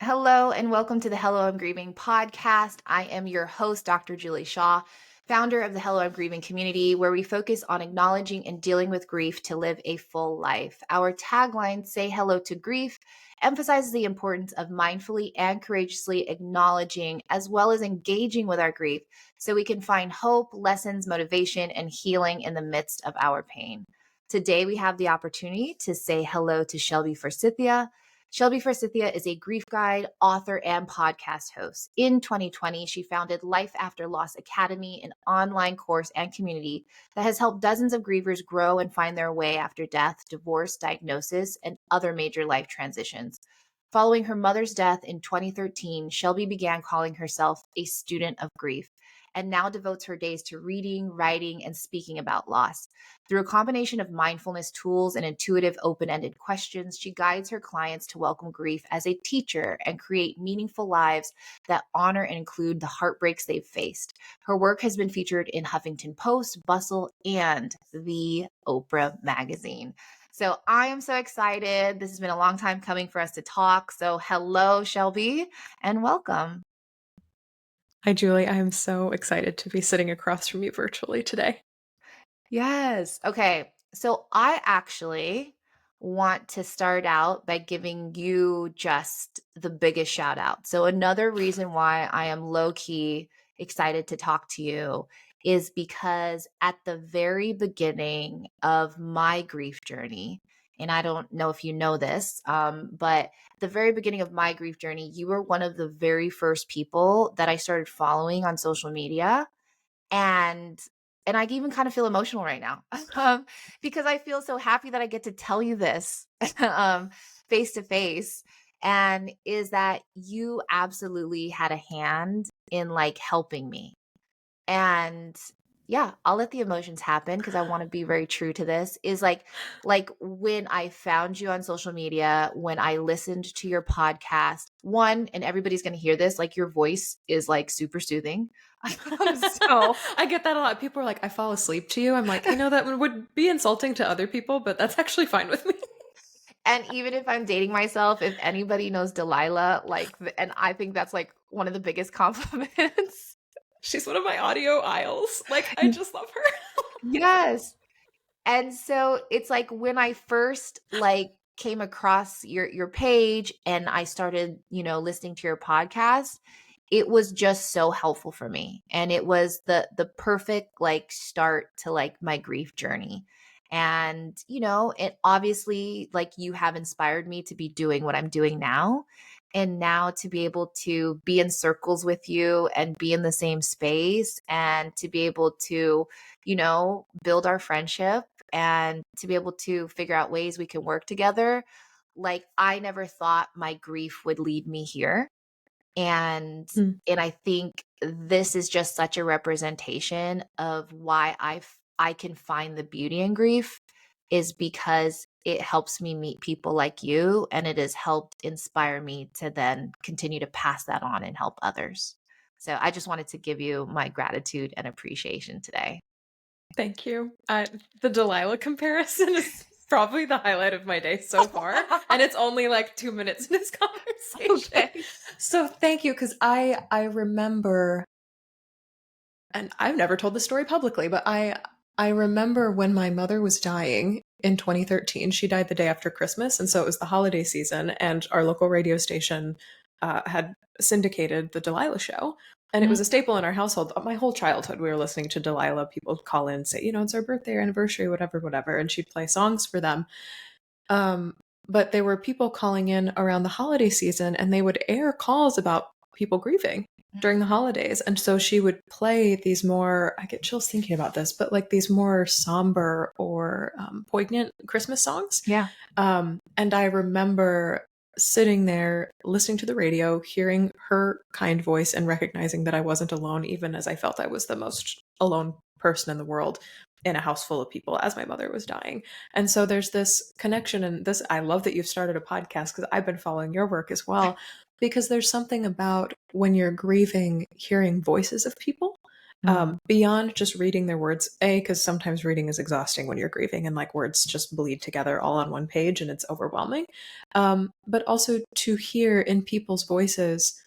Hello, and welcome to the Hello, I'm Grieving podcast. I am your host, Dr. Julie Shaw, founder of the Hello, I'm Grieving community, where we focus on acknowledging and dealing with grief to live a full life. Our tagline, Say Hello to Grief, emphasizes the importance of mindfully and courageously acknowledging as well as engaging with our grief so we can find hope, lessons, motivation, and healing in the midst of our pain. Today, we have the opportunity to say hello to Shelby Forsythia. Shelby Forsythia is a grief guide, author, and podcast host. In 2020, she founded Life After Loss Academy, an online course and community that has helped dozens of grievers grow and find their way after death, divorce, diagnosis, and other major life transitions. Following her mother's death in 2013, Shelby began calling herself a student of grief and now devotes her days to reading, writing, and speaking about loss. Through a combination of mindfulness tools and intuitive, open-ended questions, she guides her clients to welcome grief as a teacher and create meaningful lives that honor and include the heartbreaks they've faced. Her work has been featured in Huffington Post, Bustle, and the Oprah magazine. So I am so excited. This has been a long time coming for us to talk. So hello, Shelby, and welcome. Hi, Julie. I am so excited to be sitting across from you virtually today. Yes. Okay. So I actually want to start out by giving you just the biggest shout out. So another reason why I am low key excited to talk to you is because at the very beginning of my grief journey, and I don't know if you know this, but at the very beginning of my grief journey, you were one of the very first people that I started following on social media. And I even kind of feel emotional right now because I feel so happy that I get to tell you this face to face. And is that you absolutely had a hand in like helping me. And yeah, I'll let the emotions happen because I want to be very true to this. Is like when I found you on social media, when I listened to your podcast, one, and everybody's going to hear this, like your voice is like super soothing. So I get that a lot. People are like, I fall asleep to you. I'm like, that would be insulting to other people, but that's actually fine with me. and even if I'm dating myself, if anybody knows Delilah, like, and I think that's like one of the biggest compliments. She's one of my audio aisles. Like, I just love her. Yes. And so it's like when I first like came across your page and I started, listening to your podcast, it was just so helpful for me. And it was the perfect like start to like my grief journey. And, it obviously like you have inspired me to be doing what I'm doing now. And now to be able to be in circles with you and be in the same space and to be able to, build our friendship and to be able to figure out ways we can work together. Like I never thought my grief would lead me here. And Mm. and I think this is just such a representation of why I can find the beauty in grief is because it helps me meet people like you and it has helped inspire me to then continue to pass that on and help others. So I just wanted to give you my gratitude and appreciation today. Thank you. The Delilah comparison is probably the highlight of my day so far. And it's only like 2 minutes in this conversation. Okay. So thank you. Because I remember, and I've never told the story publicly, but I remember when my mother was dying in 2013. She died the day after Christmas, and so it was the holiday season, and our local radio station had syndicated the Delilah show, and it was a staple in our household. My whole childhood, we were listening to Delilah. People would call in and say, it's our birthday or anniversary, whatever, whatever, and she'd play songs for them. But there were people calling in around the holiday season, and they would air calls about people grieving during the holidays. And so she would play these more, I get chills thinking about this, but like these more somber or poignant Christmas songs. Yeah. And I remember sitting there listening to the radio, hearing her kind voice and recognizing that I wasn't alone, even as I felt I was the most alone person in the world in a house full of people as my mother was dying. And so there's this connection, and this, I love that you've started a podcast because I've been following your work as well, because there's something about when you're grieving, hearing voices of people Beyond just reading their words, because sometimes reading is exhausting when you're grieving and like words just bleed together all on one page and it's overwhelming. But also to hear in people's voices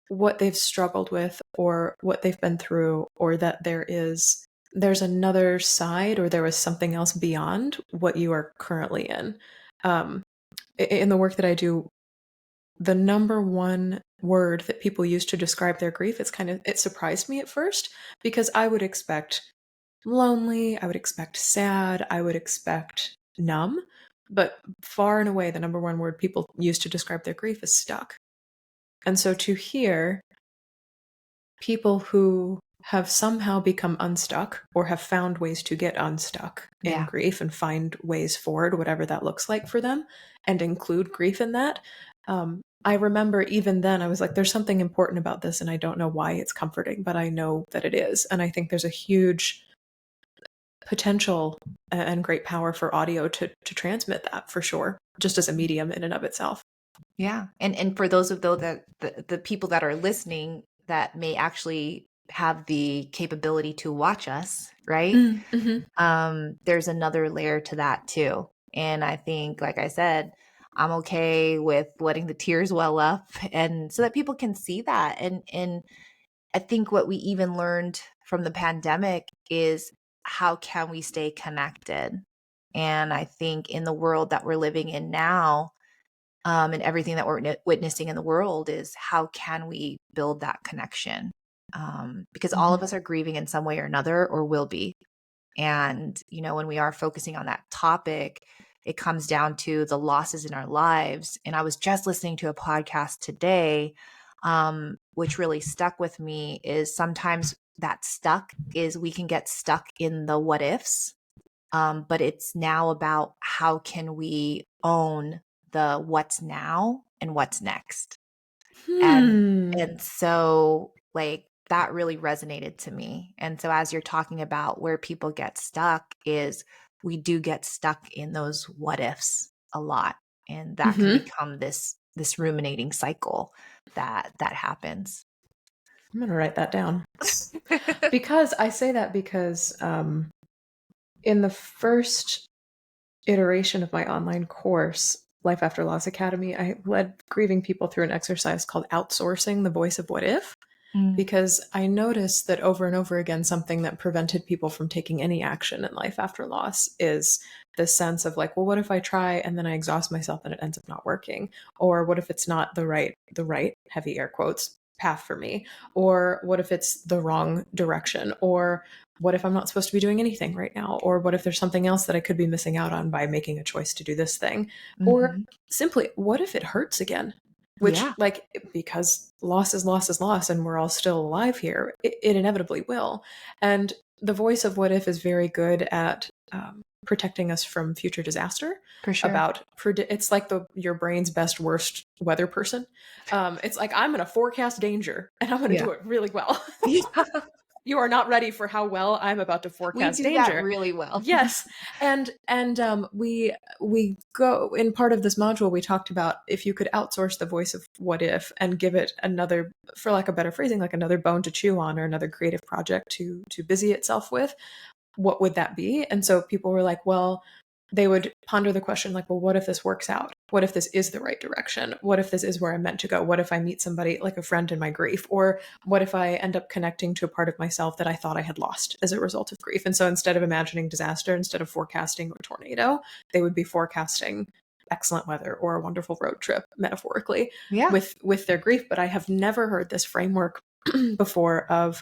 what they've struggled with or what they've been through, or that there's another side, or there was something else beyond what you are currently in. In the work that I do, the number one word that people use to describe their grief, it surprised me at first, because I would expect lonely, I would expect sad, I would expect numb, but far and away the number one word people use to describe their grief is stuck. And so to hear people who have somehow become unstuck or have found ways to get unstuck in grief and find ways forward, whatever that looks like for them, and include grief in that. I remember even then I was like, there's something important about this and I don't know why it's comforting, but I know that it is. And I think there's a huge potential and great power for audio to transmit that, for sure, just as a medium in and of itself. Yeah. And for those of that the people that are listening that may actually have the capability to watch us, right? There's another layer to that too. And I think, like I said, I'm okay with letting the tears well up, and so that people can see that. And I think what we even learned from the pandemic is, how can we stay connected? And I think in the world that we're living in now, and everything that we're witnessing in the world, is how can we build that connection? Because all of us are grieving in some way or another, or will be. And, when we are focusing on that topic, it comes down to the losses in our lives. And I was just listening to a podcast today, which really stuck with me, is sometimes we can get stuck in the what ifs. But it's now about, how can we own the what's now and what's next. And so, like, that really resonated to me. And so as you're talking about where people get stuck, is we do get stuck in those what ifs a lot, and that can become this ruminating cycle that happens. I'm going to write that down. Because I say that because in the first iteration of my online course, Life After Loss Academy, I led grieving people through an exercise called outsourcing the voice of what if, because I noticed that over and over again, something that prevented people from taking any action in life after loss is this sense of like, well, what if I try and then I exhaust myself and it ends up not working? Or what if it's not the right, heavy air quotes, path for me? Or what if it's the wrong direction? Or what if I'm not supposed to be doing anything right now? Or what if there's something else that I could be missing out on by making a choice to do this thing? Or simply, what if it hurts again? Which, like, because loss is loss is loss, and we're all still alive here, it inevitably will. And the voice of what if is very good at protecting us from future disaster. For sure. It's like your brain's best worst weather person. It's like, I'm going to forecast danger and I'm going to do it really well. You are not ready for how well I'm about to forecast we do danger. that really well. Yes. And we go, in part of this module, we talked about, if you could outsource the voice of what if and give it another, for lack of better phrasing, like another bone to chew on, or another creative project to busy itself with, what would that be? And so people were like, well, they would ponder the question like, well, what if this works out? What if this is the right direction? What if this is where I'm meant to go? What if I meet somebody, like a friend in my grief? Or what if I end up connecting to a part of myself that I thought I had lost as a result of grief? And so instead of imagining disaster, instead of forecasting a tornado, they would be forecasting excellent weather or a wonderful road trip, metaphorically, with their grief. But I have never heard this framework before of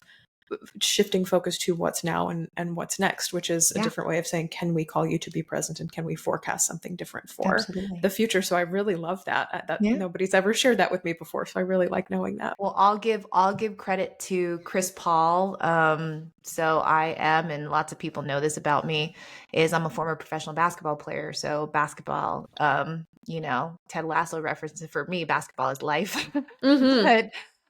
shifting focus to what's now and what's next, which is a different way of saying, can we call you to be present, and can we forecast something different for the future? So I really love that nobody's ever shared that with me before. So I really like knowing that. Well, I'll give credit to Chris Paul. So I am, and lots of people know this about me, is I'm a former professional basketball player. So basketball, Ted Lasso reference, for me, basketball is life.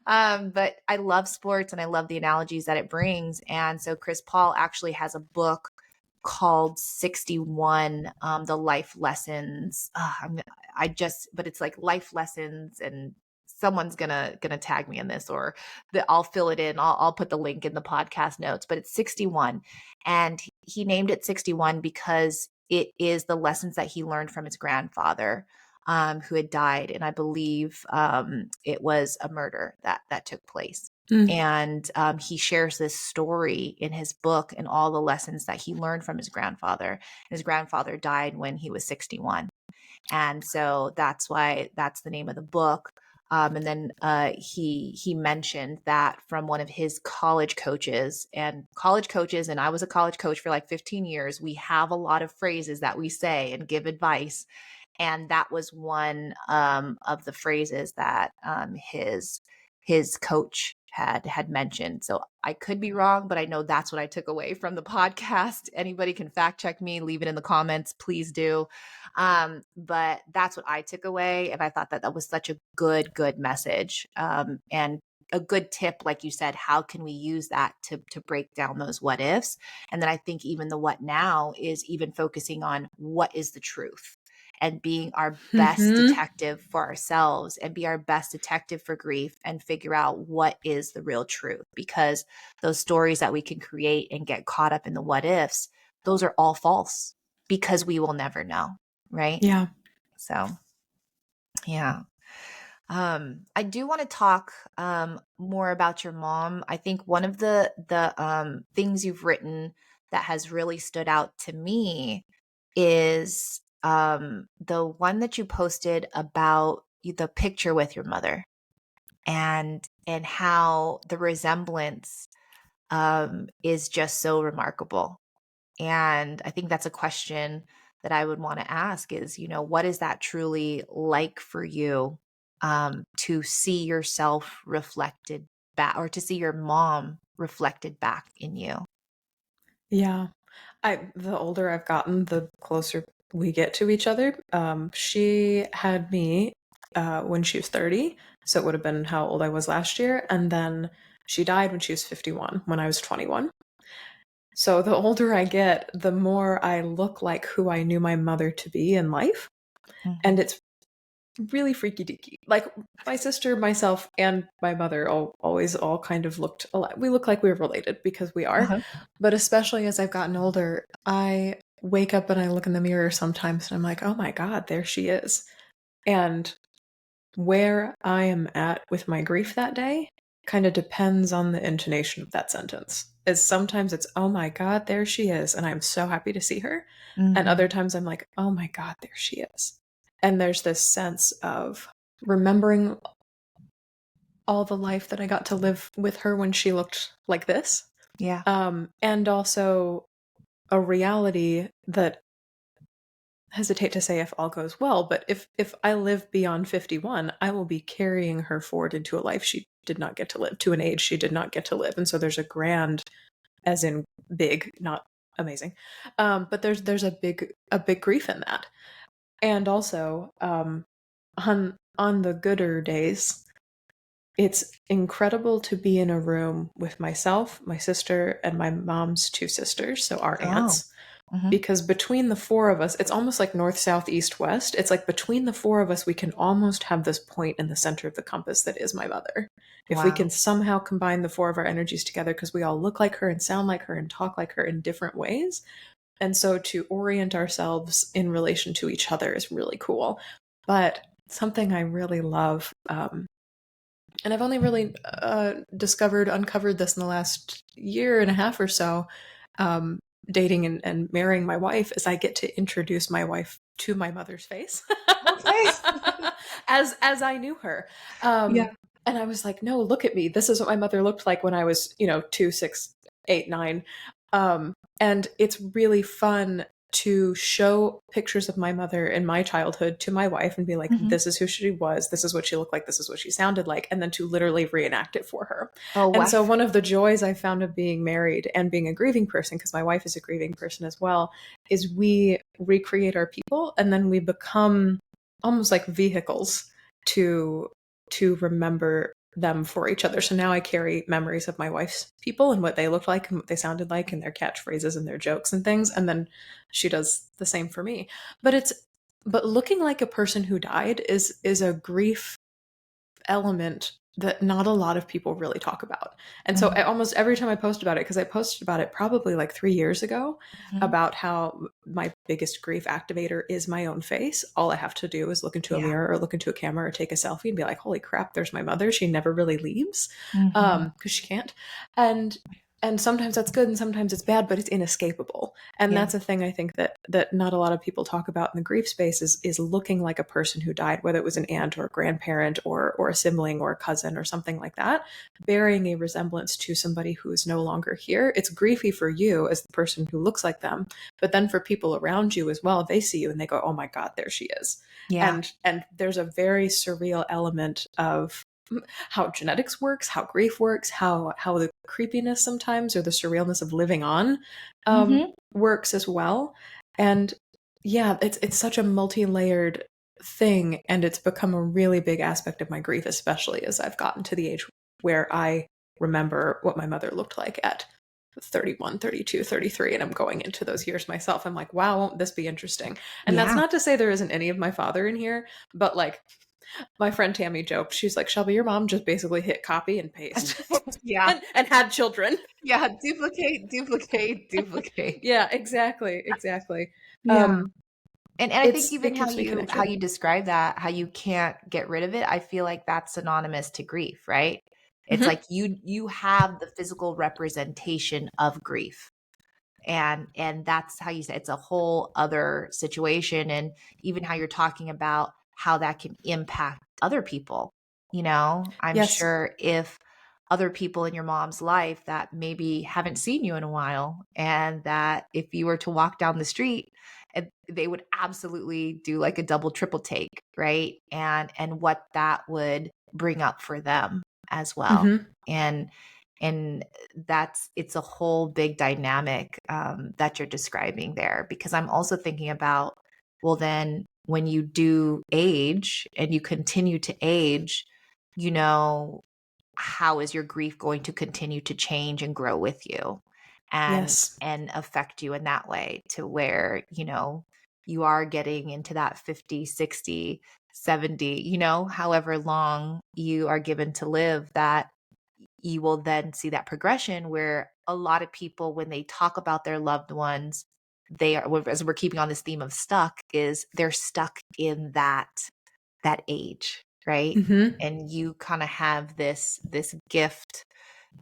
But I love sports and I love the analogies that it brings. And so Chris Paul actually has a book called 61, the life lessons. But it's like life lessons and someone's gonna tag me in this, or I'll fill it in. I'll put the link in the podcast notes, but it's 61. And he named it 61 because it is the lessons that he learned from his grandfather, who had died. And I believe it was a murder that took place. Mm. And he shares this story in his book and all the lessons that he learned from his grandfather. His grandfather died when he was 61. And so that's why that's the name of the book. And then he mentioned that from one of his college coaches, and I was a college coach for like 15 years. We have a lot of phrases that we say and give advice, and that was one of the phrases that his coach had mentioned. So I could be wrong, but I know that's what I took away from the podcast. Anybody can fact check me, leave it in the comments, please do. But that's what I took away, and I thought that was such a good message, and a good tip, like you said. How can we use that to break down those what ifs? And then I think even the what now is even focusing on what is the truth, and being our best Mm-hmm. detective for ourselves, and be our best detective for grief, and figure out what is the real truth. Because those stories that we can create and get caught up in the what ifs, those are all false, because we will never know, right? Yeah. So, yeah. I do want to talk more about your mom. I think one of the things you've written that has really stood out to me is the one that you posted about the picture with your mother, and how the resemblance is just so remarkable. And I think that's a question that I would want to ask is, what is that truly like for you, to see yourself reflected back, or to see your mom reflected back in you? Yeah. The older I've gotten, the closer we get to each other. She had me when she was 30, so it would have been how old I was last year, and then she died when she was 51, when I was 21. So the older I get, the more I look like who I knew my mother to be in life, and Mhm. it's really freaky deaky. Like my sister, myself, and my mother always all kind of looked alike. We look like we were related because we are. Uh-huh. But especially as I've gotten older, I wake up and I look in the mirror sometimes and I'm like, oh my God, there she is. And where I am at with my grief that day kind of depends on the intonation of that sentence. Is sometimes it's, oh my God, there she is. And I'm so happy to see her. And Mhm. other times I'm like, oh my God, there she is. And there's this sense of remembering all the life that I got to live with her when she looked like this. Yeah. And also a reality that, hesitate to say if all goes well, but if I live beyond 51, I will be carrying her forward into a life she did not get to live, to an age she did not get to live. And so there's a grand, as in big, not amazing. But there's a big grief in that. And also, on the gooder days, it's incredible to be in a room with myself, my sister, and my mom's two sisters, so our Oh. aunts. Mhm. Because between the four of us, it's almost like north, south, east, west. It's like between the four of us, we can almost have this point in the center of the compass that is my mother. If we Wow. can somehow combine the four of our energies together, because we all look like her and sound like her and talk like her in different ways. And so to orient ourselves in relation to each other is really cool. But something I really love, and I've only really uncovered this in the last year and a half or so, um, dating and marrying my wife, is I get to introduce my wife to my mother's face Okay. as I knew her. Yeah. And I was like, no, look at me. This is what my mother looked like when I was, 2, 6, 8, 9. And it's really fun to show pictures of my mother in my childhood to my wife and be like, Mhm. this is who she was, this is what she looked like, this is what she sounded like, and then to literally reenact it for her. Oh, And wow. so one of the joys I found of being married and being a grieving person, because my wife is a grieving person as well, is we recreate our people and then we become almost like vehicles to remember them for each other. So now I carry memories of my wife's people and what they looked like and what they sounded like and their catchphrases and their jokes and things, and then she does the same for me. But looking like a person who died is a grief element that not a lot of people really talk about. And so almost every time I post about it, because I posted about it probably like 3 years ago, Mhm. about how my biggest grief activator is my own face. All I have to do is look into a Yeah. mirror or look into a camera or take a selfie and be like, holy crap, there's my mother. She never really leaves, Mhm. because she can't. And sometimes that's good and sometimes it's bad, but it's inescapable. And Yeah. that's a thing I think that not a lot of people talk about in the grief space is looking like a person who died, whether it was an aunt or a grandparent or a sibling or a cousin or something like that, bearing a resemblance to somebody who is no longer here. It's griefy for you as the person who looks like them, but then for people around you as well, they see you and they go, oh my God, there she is. Yeah. And there's a very surreal element of how genetics works, how grief works, how the creepiness sometimes or the surrealness of living on Mhm. works as well. And yeah, it's such a multi-layered thing, and it's become a really big aspect of my grief, especially as I've gotten to the age where I remember what my mother looked like at 31, 32, 33, and I'm going into those years myself. I'm like, wow, won't this be interesting? And that's Yeah. not to say there isn't any of my father in here, but like my friend Tammy joked, she's like, Shelby, your mom just basically hit copy and paste Yeah. and had children. Yeah. Duplicate, duplicate, duplicate. Yeah, exactly. Yeah. And I think It even keeps me how connected. you describe that, how you can't get rid of it, I feel like that's synonymous to grief, right? It's Hmm. like you have the physical representation of grief. And that's how you say it's a whole other situation. And even how you're talking about how that can impact other people. I'm Yes. sure if other people in your mom's life that maybe haven't seen you in a while, and that if you were to walk down the street, they would absolutely do like a double triple take, right? And what that would bring up for them as well. Hmm. And it's a whole big dynamic, that you're describing there, because I'm also thinking about, well, then when you do age and you continue to age, you know how is your grief going to continue to change and grow with you, and Yes. affect you in that way, to where you are getting into that 50, 60, 70, however long you are given to live, that you will then see that progression where a lot of people, when they talk about their loved ones, they are, as we're keeping on this theme of stuck, is they're stuck in that age, right? Hmm. And you kind of have this gift,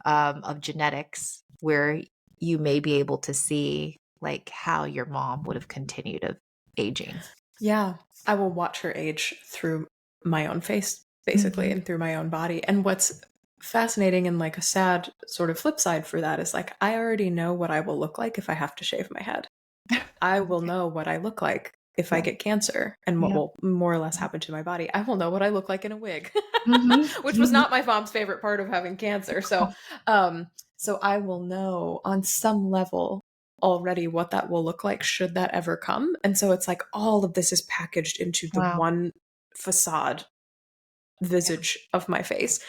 of genetics, where you may be able to see like how your mom would have continued of aging. Yeah. I will watch her age through my own face, basically, Hmm. and through my own body. And what's fascinating and like a sad sort of flip side for that is like, I already know what I will look like if I have to shave my head. I will know what I look like if I Yeah. get cancer and what Yeah. will more or less happen to my body. I will know what I look like in a wig, Hmm. which was Hmm. not my mom's favorite part of having cancer. Um, so I will know on some level already what that will look like should that ever come. And so it's like all of this is packaged into the Wow. one facade Yeah. visage of my face.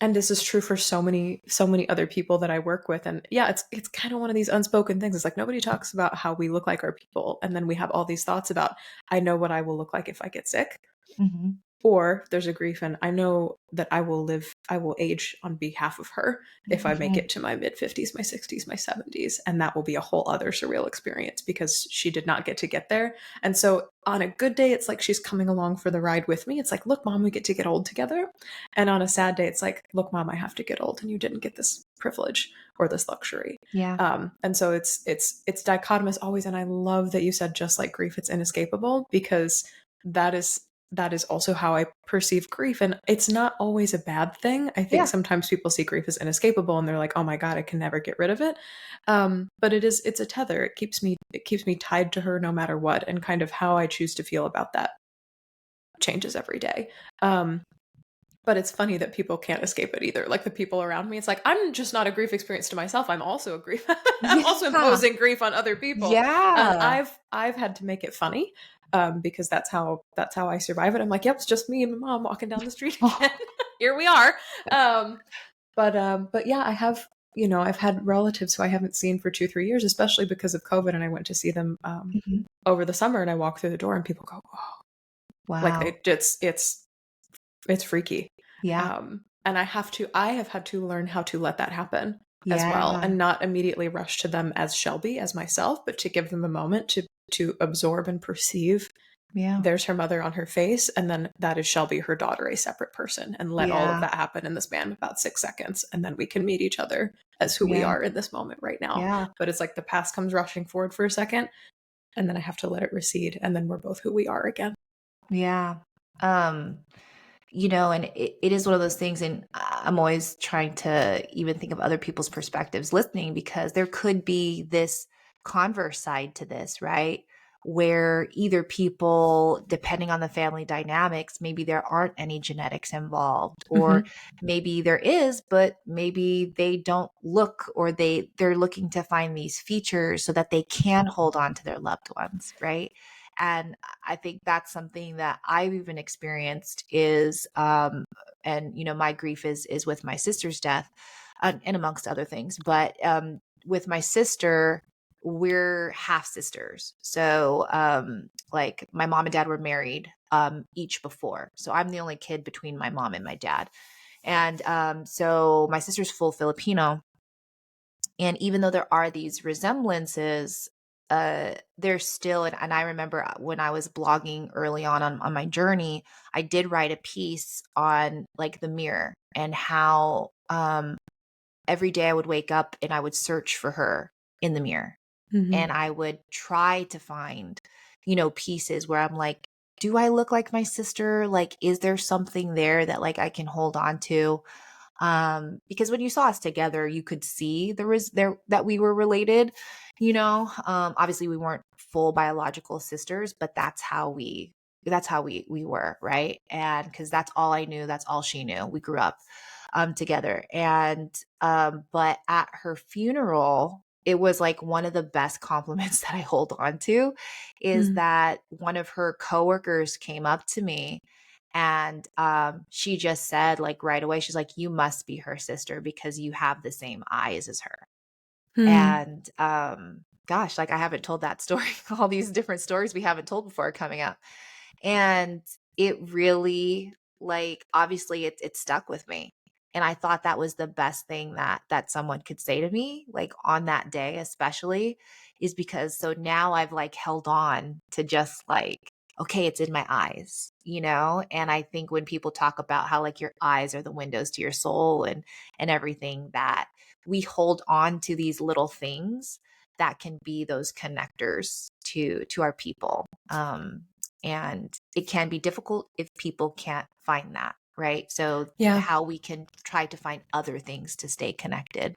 And this is true for so many other people that I work with. And yeah, it's kind of one of these unspoken things. It's like nobody talks about how we look like our people, and then we have all these thoughts about I know what I will look like if I get sick, Hmm. or there's a grief and I know that I will age on behalf of her if I make Hmm. it to my mid 50s, my 60s, my 70s, and that will be a whole other surreal experience because she did not get there. And so on a good day it's like she's coming along for the ride with me. It's like, look mom, we get to get old together. And on a sad day it's like, look mom, I have to get old and you didn't get this privilege or this luxury. Yeah. And so it's dichotomous always. And I love that you said just like grief, it's inescapable, because that is that is also how I perceive grief. And it's not always a bad thing. I think Yeah. sometimes people see grief as inescapable and they're like, oh my God, I can never get rid of it. But it's a tether. It keeps me tied to her no matter what. And kind of how I choose to feel about that changes every day. Um, but it's funny that people can't escape it either. Like the people around me, it's like, I'm just not a grief experience to myself. I'm also a grief. I'm also Yeah. imposing grief on other people. And Yeah. I've had to make it funny, because that's how I survive it. I'm like, yep, it's just me and my mom walking down the street again. Here we are. Um, but yeah, I have, I've had relatives who I haven't seen for 2, 3 years, especially because of COVID. And I went to see them, Mhm. over the summer, and I walk through the door and people go, oh, like Wow. it's it's freaky. Yeah. And I have had to learn how to let that happen as well, Yeah. and not immediately rush to them as Shelby, as myself, but to give them a moment to absorb and perceive. Yeah. There's her mother on her face, and then that is Shelby, her daughter, a separate person, and let all of Yeah. that happen in the span of about 6 seconds, and then we can meet each other as who we Yeah. are in this moment right now. Yeah. But it's like the past comes rushing forward for a second, and then I have to let it recede, and then we're both who we are again. Yeah. Um, and it is one of those things, and I'm always trying to even think of other people's perspectives listening, because there could be this converse side to this, right? Where either people, depending on the family dynamics, maybe there aren't any genetics involved, or Mhm. maybe there is, but maybe they don't look, or they're looking to find these features so that they can hold on to their loved ones, right? And I think that's something that I've even experienced is, and my grief is with my sister's death, and amongst other things. But with my sister, we're half sisters. So like my mom and dad were married each before. So I'm the only kid between my mom and my dad. And so my sister's full Filipino. And even though there are these resemblances, there's still, and I remember when I was blogging early on my journey, I did write a piece on like the mirror, and how every day I would wake up and I would search for her in the mirror, Mhm. and I would try to find, pieces where I'm like, do I look like my sister? Like, is there something there that like I can hold on to? Because when you saw us together, you could see there was there that we were related. Obviously we weren't full biological sisters, but that's how we were, right? And because that's all I knew, that's all she knew. We grew up together. And but at her funeral, it was like one of the best compliments that I hold on to, is Mm. that one of her coworkers came up to me, and she just said, like, right away, she's like, you must be her sister because you have the same eyes as her. Mm. And gosh, like I haven't told that story. All these different stories we haven't told before are coming up. And it really, like, obviously it stuck with me. And I thought that was the best thing that someone could say to me, like on that day, especially, is because so now I've like held on to just like, okay, it's in my eyes. And I think when people talk about how like your eyes are the windows to your soul and everything, that we hold on to these little things that can be those connectors to our people. And it can be difficult if people can't find that, right? So Yeah. how we can try to find other things to stay connected.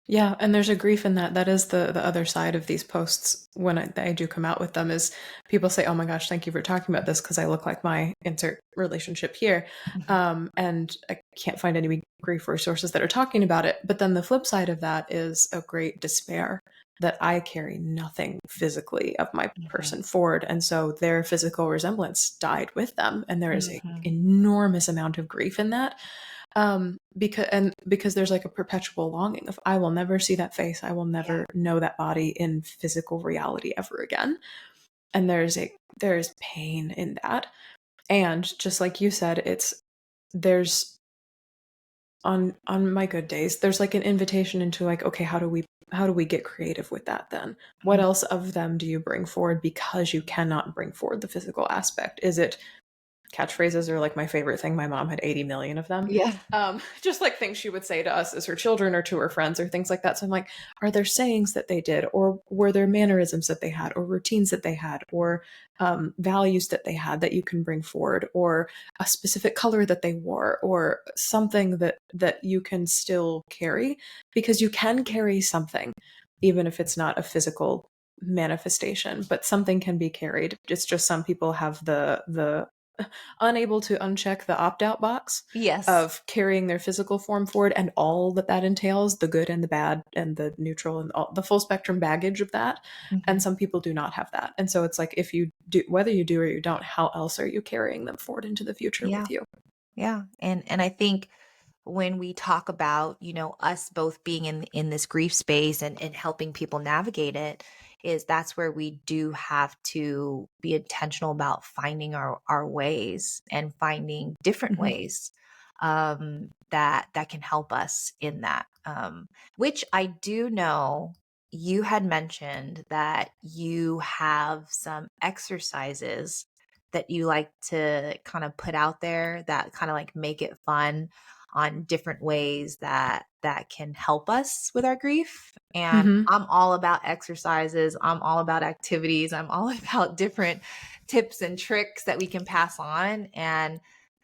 Yeah, and there's a grief in that. That is the other side of these posts when I do come out with them is people say, "Oh my gosh, thank you for talking about this because I look like my insert relationship here," Mhm. and I can't find any grief resources that are talking about it. But then the flip side of that is a great despair that I carry nothing physically of my Mhm. person forward, and so their physical resemblance died with them, and there is a Mhm. enormous amount of grief in that. Because there's like a perpetual longing of I will never see that face, I will Yeah. never know that body in physical reality ever again. And there's pain in that. And just like you said, there's on my good days, there's like an invitation into like, okay, how do we get creative with that then? What Mhm. else of them do you bring forward because you cannot bring forward the physical aspect? Is it catchphrases are like my favorite thing. My mom had 80 million of them. Yeah. Just like things she would say to us as her children or to her friends or things like that. So I'm like, are there sayings that they did, or were there mannerisms that they had, or routines that they had, or values that they had that you can bring forward, or a specific color that they wore, or something that you can still carry because you can carry something, even if it's not a physical manifestation, but something can be carried. It's just some people have the unable to uncheck the opt out box Yes. of carrying their physical form forward and all that that entails, the good and the bad and the neutral and all, the full spectrum baggage of that. And Mhm. some people do not have that. And so it's like, if you do, whether you do or you don't, how else are you carrying them forward into the future Yeah. with you? Yeah. And I think when we talk about, us both being in this grief space and helping people navigate it, is that's where we do have to be intentional about finding our ways and finding different Mhm. ways that can help us in that. Which I do know you had mentioned that you have some exercises that you like to kind of put out there that kind of like make it fun on different ways that can help us with our grief. And Mhm. I'm all about exercises, I'm all about activities, I'm all about different tips and tricks that we can pass on, and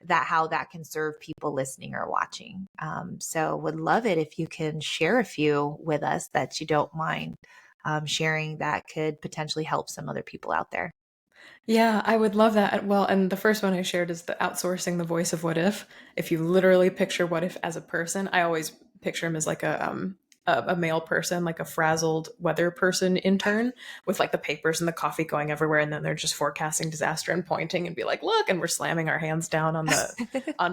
that how that can serve people listening or watching. So would love it if you can share a few with us that you don't mind sharing that could potentially help some other people out there. Yeah, I would love that. Well, and the first one I shared is the outsourcing the voice of what if. If you literally picture what if as a person, I always picture him as like a male person, like a frazzled weather person intern with like the papers and the coffee going everywhere, and then they're just forecasting disaster and pointing and be like, "Look," and we're slamming our hands down on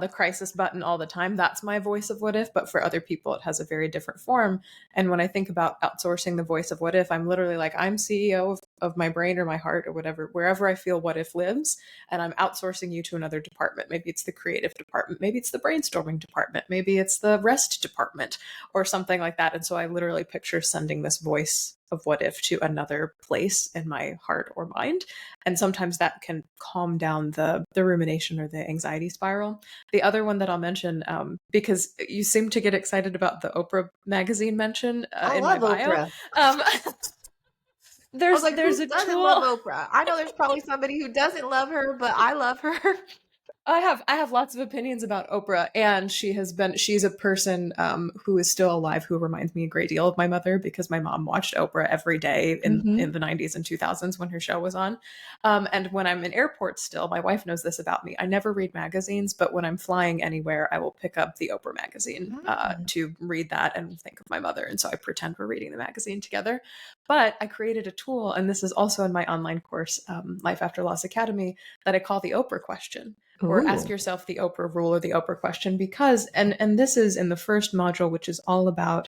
the crisis button all the time. That's my voice of what if, but for other people it has a very different form. And when I think about outsourcing the voice of what if, I'm literally like, I'm CEO of my brain or my heart or whatever, wherever I feel what if lives, and I'm outsourcing you to another department. Maybe it's the creative department, maybe it's the brainstorming department, maybe it's the rest department or something like that. And so I literally picture sending this voice of what if to another place in my heart or mind. And sometimes that can calm down the rumination or the anxiety spiral. The other one that I'll mention, because you seem to get excited about the Oprah magazine mention I in my love bio. Oprah. Um, I was there's like, there's who a doesn't love tool. Oprah? I know there's probably somebody who doesn't love her, but I love her. I have lots of opinions about Oprah, and she's a person who is still alive who reminds me a great deal of my mother, because my mom watched Oprah every day in Hmm. the 90s and 2000s when her show was on. And when I'm in airports still, my wife knows this about me. I never read magazines, but when I'm flying anywhere, I will pick up the Oprah magazine to read that and think of my mother. And so I pretend we're reading the magazine together. But I created a tool, and this is also in my online course, Life After Loss Academy, that I call the Oprah question, or ask Ooh. yourself the Oprah rule or the Oprah question, because and this is in the first module, which is all about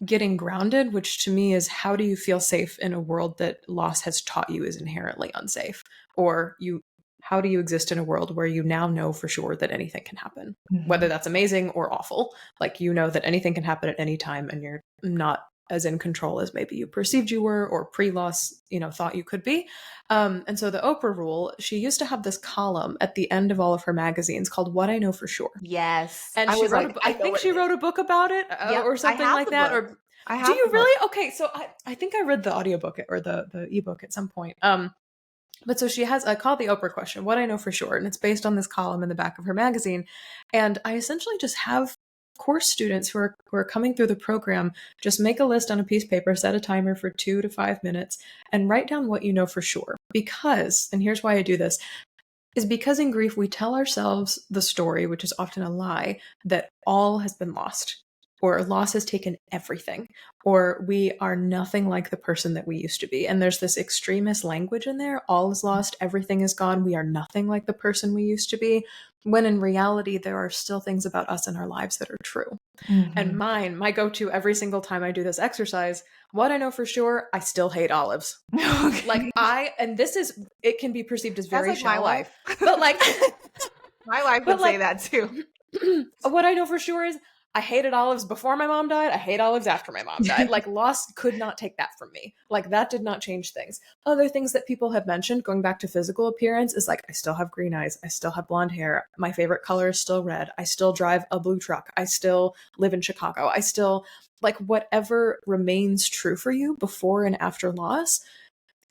getting grounded, which to me is, how do you feel safe in a world that loss has taught you is inherently unsafe? Or you how do you exist in a world where you now know for sure that anything can happen, whether Hmm. that's amazing or awful? Like, you know that anything can happen at any time, and you're not as in control as maybe you perceived you were, or pre-loss, thought you could be. And so the Oprah rule, she used to have this column at the end of all of her magazines called "What I Know for Sure." Yes. And I she was wrote like, a, I I know think what she it is. wrote a book about it, Yep. or I something have like the that. book. Or I do have the you book. really? Okay, so I think I read the audiobook or the ebook at some point. But so she has a called the Oprah question, "What I Know for Sure," and it's based on this column in the back of her magazine. And I essentially just have course students who are coming through the program just make a list on a piece of paper, set a timer for 2 to 5 minutes, and write down what you know for sure. Because, and here's why I do this, is because in grief we tell ourselves the story, which is often a lie, that all has been lost, or loss has taken everything, or we are nothing like the person that we used to be. And there's this extremist language in there: all is lost, everything is gone, we are nothing like the person we used to be, when in reality there are still things about us in our lives that are true. And Hmm. my go-to every single time I do this exercise, what I know for sure, I still hate olives. Like, Okay. and this is, it can be perceived as That's very like my shallow, wife. but like, My wife but would say like, that too. what I know for sure is, I hated olives before my mom died. I hate olives after my mom died. Like, loss could not take that from me. Like, that did not change things. Other things that people have mentioned, going back to physical appearance, is like, I still have green eyes. I still have blonde hair. My favorite color is still red. I still drive a blue truck. I still live in Chicago. I still, like, whatever remains true for you before and after loss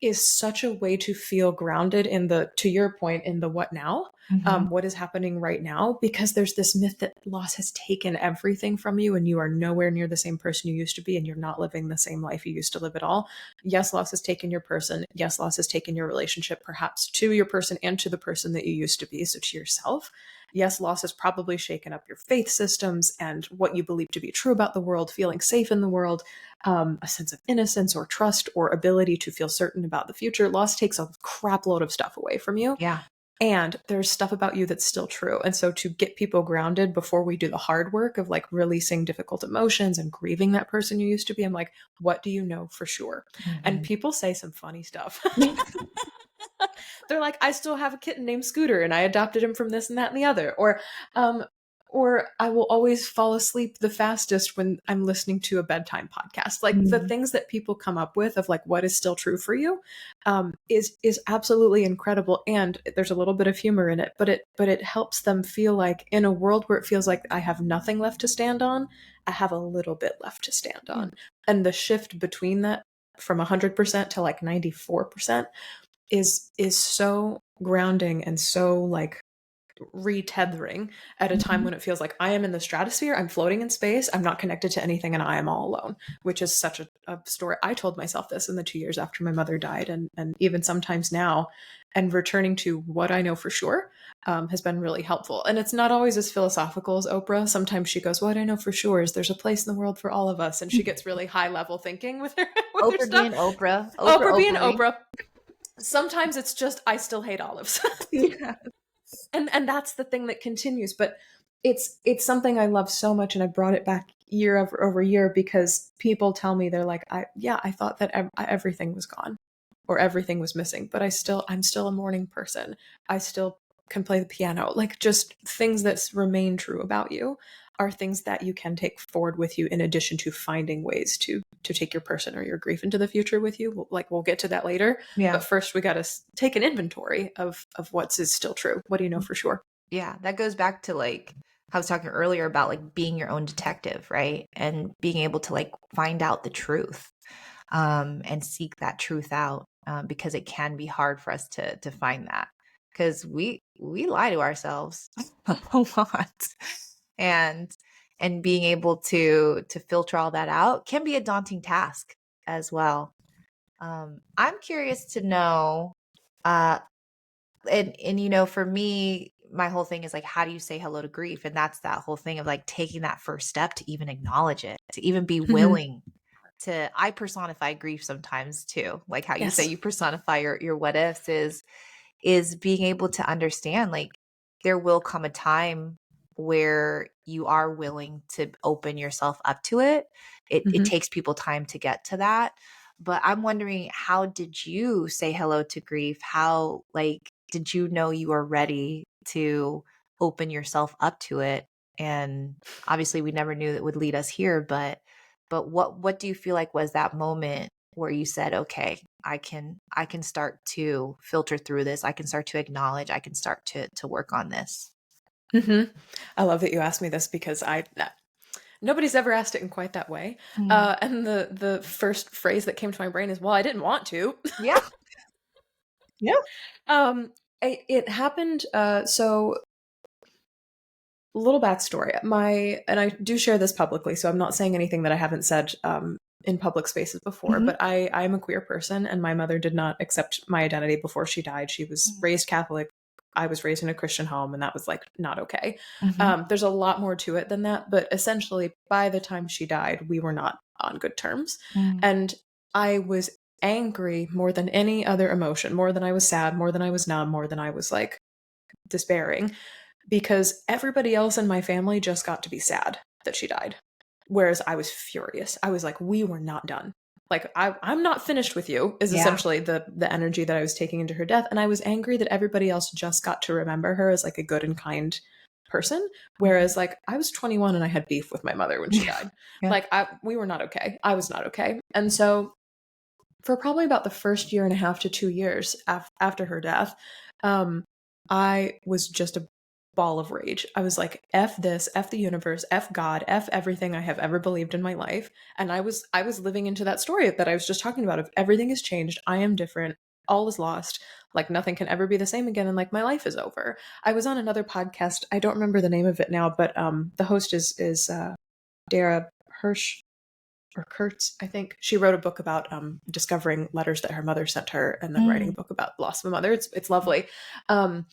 is such a way to feel grounded in the, to your point, in the what now, Hmm. what is happening right now, because there's this myth that loss has taken everything from you and you are nowhere near the same person you used to be, and you're not living the same life you used to live at all. Yes, loss has taken your person. Yes, loss has taken your relationship, perhaps to your person and to the person that you used to be, so to yourself. Yes, loss has probably shaken up your faith systems and what you believe to be true about the world, feeling safe in the world, a sense of innocence or trust or ability to feel certain about the future. Loss takes a crap load of stuff away from you. Yeah. and there's stuff about you that's still true. And so to get people grounded before we do the hard work of like releasing difficult emotions and grieving that person you used to be, I'm like, what do you know for sure? And people say some funny stuff. They're like, I still have a kitten named Scooter and I adopted him from this and that and the other. Or I will always fall asleep the fastest when I'm listening to a bedtime podcast. Like the things that people come up with of like what is still true for you, is absolutely incredible. And there's a little bit of humor in it, but it helps them feel like in a world where it feels like I have nothing left to stand on, I have a little bit left to stand on. And the shift between that from 100% to like 94% is so grounding and so like retethering at a time when it feels like I am in the stratosphere, I'm floating in space, I'm not connected to anything, and I am all alone, which is such a story. I told myself this in the 2 years after my mother died, and even sometimes now, and returning to what I know for sure has been really helpful. And it's not always as philosophical as Oprah. Sometimes she goes, what I know for sure is there's a place in the world for all of us, and she gets really high level thinking with her with her Oprah stuff. being Oprah. Oprah being Oprah. Oprah. Sometimes it's just I still hate olives. Yeah. And that's the thing that continues. But it's something I love so much, and I brought it back year over year because people tell me, they're like, I thought that everything was gone or everything was missing, but I'm still a morning person. I still can play the piano. Like just things that remain true about you are things that you can take forward with you, in addition to finding ways to take your person or your grief into the future with you. We'll get to that later. Yeah. But first we got to take an inventory of what's is still true. What do you know for sure? Yeah, that goes back to like I was talking earlier about like being your own detective, right? And being able to like find out the truth, and seek that truth out, because it can be hard for us to find that, because we lie to ourselves a lot, and being able to filter all that out can be a daunting task as well. I'm curious to know, uh, and you know, for me, my whole thing is like, how do you say hello to grief? And that's that whole thing of like taking that first step to even acknowledge it, to even be willing to. I personify grief sometimes too, like how you say Yes. you personify your what ifs, is being able to understand like there will come a time where you are willing to open yourself up to it. It takes people time to get to that. But I'm wondering, how did you say hello to grief? How, like, did you know you were ready to open yourself up to it? And obviously we never knew that would lead us here, but what do you feel like was that moment where you said, okay, I can start to filter through this. I can start to acknowledge, I can start to work on this. I love that you asked me this because nobody's ever asked it in quite that way. And the first phrase that came to my brain is, well, I didn't want to. Yeah. Yeah. It happened. So a little backstory. And I do share this publicly, so I'm not saying anything that I haven't said in public spaces before, but I'm a queer person, and my mother did not accept my identity before she died. She was raised Catholic. I was raised in a Christian home, and that was like not okay. There's a lot more to it than that, but essentially by the time she died, we were not on good terms. And I was angry more than any other emotion, more than I was sad, more than I was numb, more than I was like despairing, because everybody else in my family just got to be sad that she died. Whereas I was furious. I was like, we were not done. Like, I'm not finished with you, is essentially the energy that I was taking into her death. And I was angry that everybody else just got to remember her as like a good and kind person. Whereas like I was 21 and I had beef with my mother when she died. Like we were not okay. I was not okay. And so for probably about the first year and a half to 2 years after her death, I was just a ball of rage. I was like, F this, F the universe, F God, F everything I have ever believed in my life. And I was living into that story that I was just talking about of everything has changed. I am different. All is lost. Like nothing can ever be the same again. And like my life is over. I was on another podcast. I don't remember the name of it now, but the host is Dara Hirsch or Kurtz, I think. She wrote a book about discovering letters that her mother sent her, and then writing a book about the loss of a mother. It's lovely. And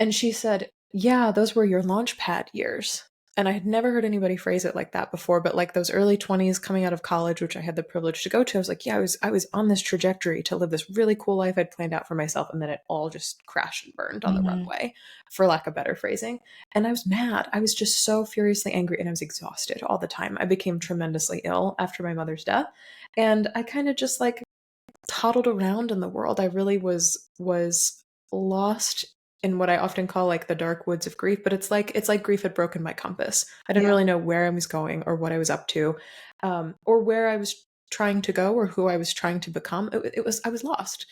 she said, yeah, those were your launch pad years. And I had never heard anybody phrase it like that before, but like those early 20s coming out of college, which I had the privilege to go to, I was like, yeah, I was on this trajectory to live this really cool life I'd planned out for myself, and then it all just crashed and burned on the runway, for lack of better phrasing. And I was mad. I was just so furiously angry, and I was exhausted all the time. I became tremendously ill after my mother's death, and I kind of just like toddled around in the world. I really was lost in what I often call like the dark woods of grief, but it's like grief had broken my compass. I didn't really know where I was going or what I was up to, or where I was trying to go or who I was trying to become. I was lost,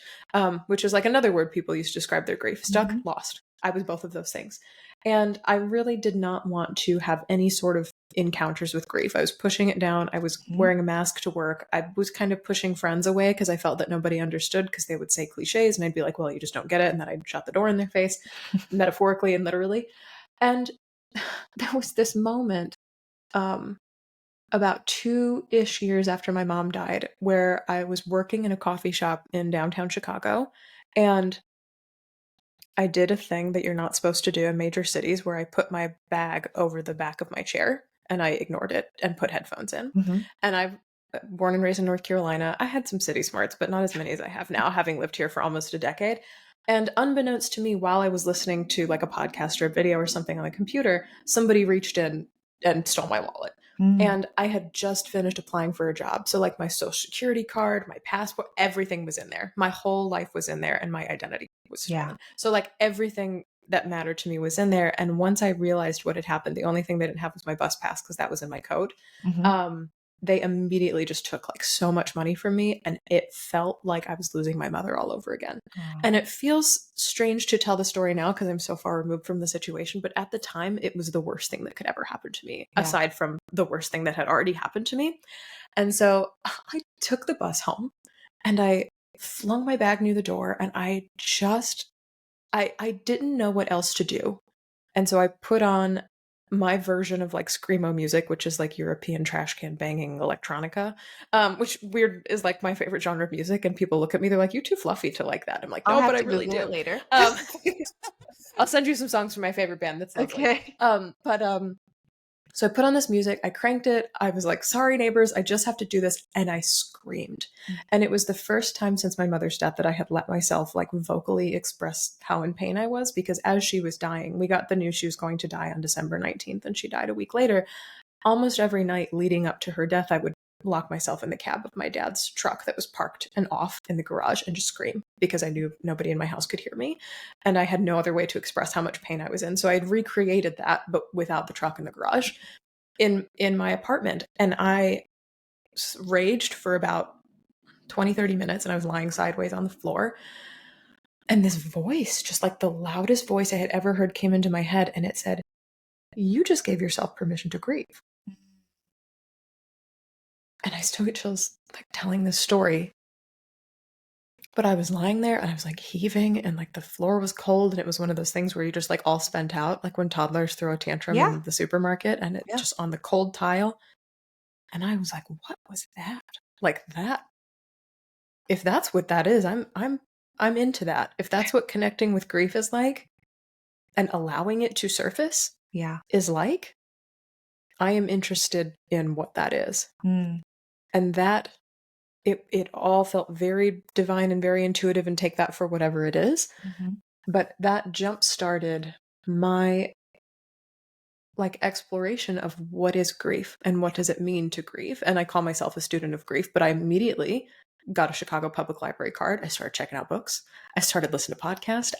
which is like another word people use to describe their grief: stuck, lost. I was both of those things, and I really did not want to have any sort of encounters with grief. I was pushing it down. I was wearing a mask to work. I was kind of pushing friends away because I felt that nobody understood, because they would say cliches and I'd be like, well, you just don't get it. And then I'd shut the door in their face, metaphorically and literally. And there was this moment, about 2-ish years after my mom died, where I was working in a coffee shop in downtown Chicago, and I did a thing that you're not supposed to do in major cities, where I put my bag over the back of my chair and I ignored it and put headphones in. And I've born and raised in North Carolina. I had some city smarts, but not as many as I have now, having lived here for almost a decade. And unbeknownst to me, while I was listening to like a podcast or a video or something on the computer, somebody reached in and stole my wallet. And I had just finished applying for a job. So like my social security card, my passport, everything was in there. My whole life was in there, and my identity was stolen. So like everything that mattered to me was in there. And once I realized what had happened, the only thing they didn't have was my bus pass, because that was in my code. They immediately just took like so much money from me, and it felt like I was losing my mother all over again. And it feels strange to tell the story now because I'm so far removed from the situation, but at the time it was the worst thing that could ever happen to me, aside from the worst thing that had already happened to me. And so I took the bus home and I flung my bag near the door, and I didn't know what else to do. And so I put on my version of like screamo music, which is like European trash can banging electronica, which weird is like my favorite genre of music. And people look at me, they're like, "You're too fluffy to like that." I'm like, I'll "No, have but I to really Google do." it later. I'll send you some songs from my favorite band. That's lovely. Okay. So I put on this music, I cranked it, I was like, "Sorry, neighbors, I just have to do this." And I screamed. And it was the first time since my mother's death that I had let myself like vocally express how in pain I was, because as she was dying, we got the news she was going to die on December 19th, and she died a week later. Almost every night leading up to her death, I would lock myself in the cab of my dad's truck that was parked and off in the garage and just scream, because I knew nobody in my house could hear me. And I had no other way to express how much pain I was in. So I had recreated that, but without the truck in the garage, in my apartment. And I raged for about 20-30 minutes, and I was lying sideways on the floor. And this voice, just like the loudest voice I had ever heard, came into my head, and it said, "You just gave yourself permission to grieve." And I still get chills like telling this story. But I was lying there and I was like heaving, and like the floor was cold, and it was one of those things where you just like all spent out, like when toddlers throw a tantrum in the supermarket, and it just on the cold tile. And I was like, what was that? Like that. If that's what that is, I'm into that. If that's what connecting with grief is like, and allowing it to surface is like, I am interested in what that is. And that it all felt very divine and very intuitive, and take that for whatever it is. But that jump started my like exploration of what is grief and what does it mean to grieve. And I call myself a student of grief, but I immediately got a Chicago Public Library card. I started checking out books. I started listening to podcasts.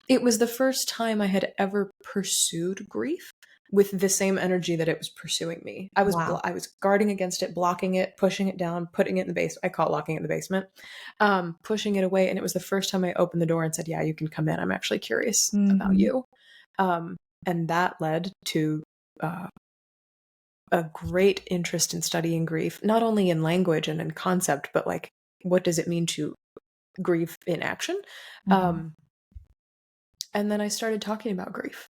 It was the first time I had ever pursued grief with the same energy that it was pursuing me. I was guarding against it, blocking it, pushing it down, putting it in the basement. I call it locking it in the basement, pushing it away. And it was the first time I opened the door and said, "Yeah, you can come in. I'm actually curious about you." And that led to a great interest in studying grief, not only in language and in concept, but like, what does it mean to grieve in action? And then I started talking about grief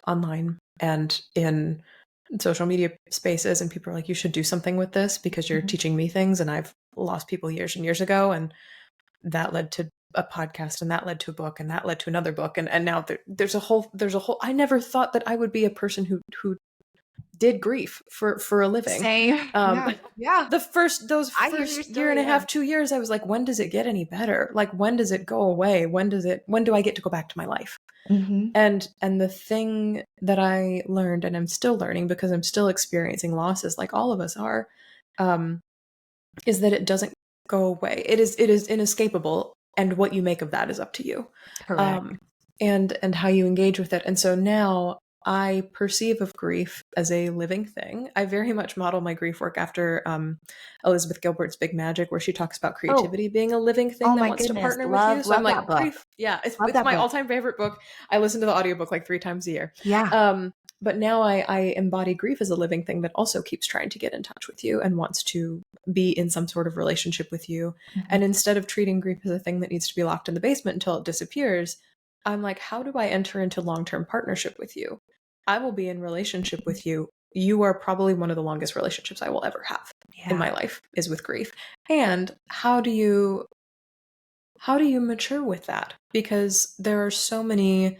online and in social media spaces, and people are like, "You should do something with this because you're teaching me things." And I've lost people years and years ago, and that led to a podcast, and that led to a book, and that led to another book, and now there's a whole. I never thought that I would be a person who did grief for a living. Same. Yeah. Those I hear your first year and story. a Yeah. half, 2 years, I was like, when does it get any better? Like, when does it go away? When do I get to go back to my life? Mm-hmm. And the thing that I learned, and I'm still learning because I'm still experiencing losses like all of us are, is that it doesn't go away. It is inescapable, and what you make of that is up to you. Correct. Um, and how you engage with it. And so now I perceive of grief as a living thing. I very much model my grief work after Elizabeth Gilbert's Big Magic, where she talks about Oh, creativity being a living thing oh that my wants to goodness. partner with you. Love, So I'm love that like, book. grief, yeah, Love it's that my book. all-time favorite book. I listen to the audiobook like 3 times a year. Yeah. But now I embody grief as a living thing that also keeps trying to get in touch with you and wants to be in some sort of relationship with you. Mm-hmm. And instead of treating grief as a thing that needs to be locked in the basement until it disappears, I'm like, how do I enter into long-term partnership with you? I will be in relationship with you. You are probably one of the longest relationships I will ever have in Yeah. my life is with grief. And how do you mature with that? Because there are so many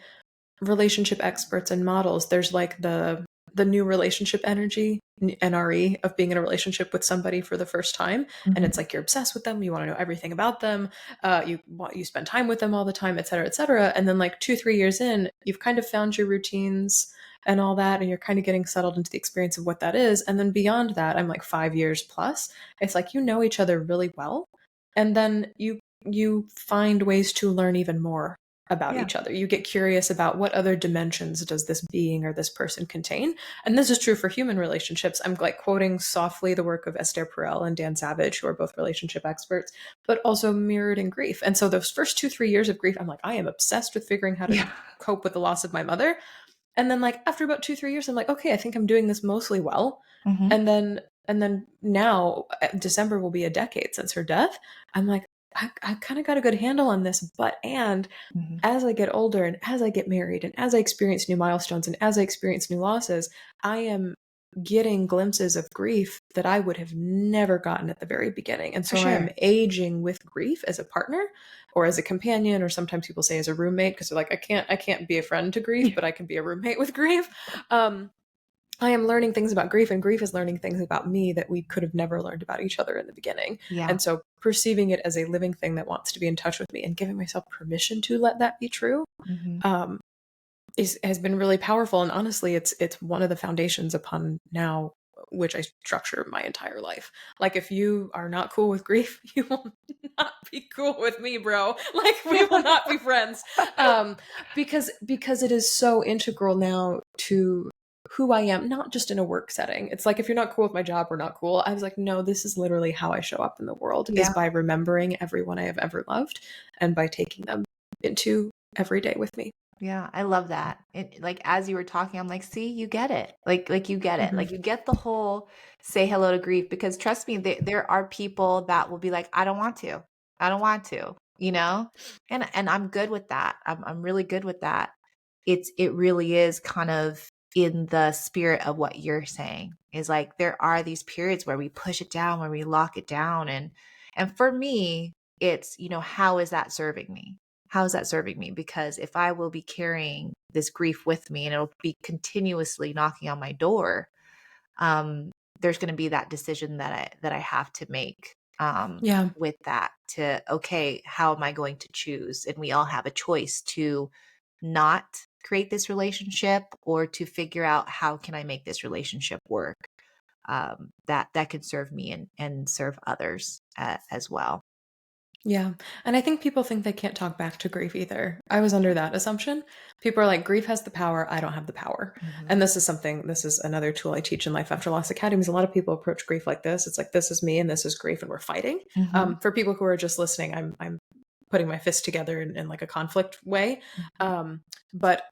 relationship experts and models. There's like the new relationship energy, NRE, of being in a relationship with somebody for the first time, and it's Mm-hmm. like you're obsessed with them, you want to know everything about them, you spend time with them all the time, et cetera, et cetera. And then like 2-3 years in, you've kind of found your routines and all that, and you're kind of getting settled into the experience of what that is. And then beyond that, I'm like 5 years plus. It's like you know each other really well, and then you find ways to learn even more about Yeah. each other. You get curious about what other dimensions does this being or this person contain. And this is true for human relationships. I'm like quoting softly the work of Esther Perel and Dan Savage, who are both relationship experts, but also mirrored in grief. And so those first 2-3 years of grief, I'm like, I am obsessed with figuring how to Yeah. cope with the loss of my mother. And then like after about 2-3 years, I'm like, okay, I think I'm doing this mostly well. Mm-hmm. And then now December will be a decade since her death. I'm like, I kind of got a good handle on this, but Mm-hmm. as I get older and as I get married and as I experience new milestones and as I experience new losses, I am getting glimpses of grief that I would have never gotten at the very beginning. And For so I am sure. aging with grief as a partner or as a companion, or sometimes people say as a roommate, because they're like, I can't be a friend to grief, Yeah. but I can be a roommate with grief. I am learning things about grief, and grief is learning things about me that we could have never learned about each other in the beginning. Yeah. And so perceiving it as a living thing that wants to be in touch with me and giving myself permission to let that be true Mm-hmm. um, has been really powerful. And honestly, it's one of the foundations upon now which I structure my entire life. Like, if you are not cool with grief, you will not be cool with me, bro. Like, we will not be friends. Because it is so integral now to who I am, not just in a work setting. It's like, if you're not cool with my job, we're not cool. I was like, no, this is literally how I show up in the world, is Yeah. by remembering everyone I have ever loved and by taking them into every day with me. Yeah, I love that. Like as you were talking, I'm like, see, you get it. Like you get it. Mhm. Like you get the whole say hello to grief, because trust me, there are people that will be like, I don't want to. I don't want to, you know? And I'm good with that. I'm really good with that. It really is kind of in the spirit of what you're saying. Is like there are these periods where we push it down, where we lock it down, and for me, it's, how is that serving me? How is that serving me? Because if I will be carrying this grief with me and it'll be continuously knocking on my door, um, there's going to be that decision that I have to make, Yeah. with that, to, okay, how am I going to choose? And we all have a choice to not create this relationship, or to figure out how can I make this relationship work, that can serve me and serve others, as well. Yeah. And I think people think they can't talk back to grief either. I was under that assumption. People are like, grief has the power. I don't have the power. Hmm. And this is another tool I teach in Life After Loss Academies. A lot of people approach grief like this. It's like, this is me and this is grief and we're fighting. Hmm. For people who are just listening, I'm putting my fist together in like a conflict way. But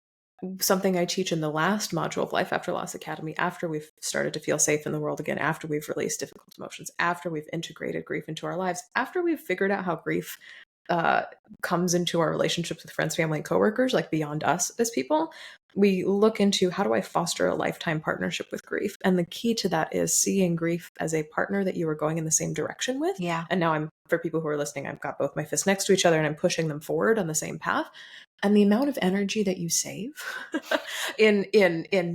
something I teach in the last module of Life After Loss Academy, after we've started to feel safe in the world again, after we've released difficult emotions, after we've integrated grief into our lives, after we've figured out how grief comes into our relationships with friends, family, and coworkers, like beyond us as people, we look into, how do I foster a lifetime partnership with grief? And the key to that is seeing grief as a partner that you are going in the same direction with. Yeah. And now I'm for people who are listening, I've got both my fists next to each other and I'm pushing them forward on the same path. And the amount of energy that you save in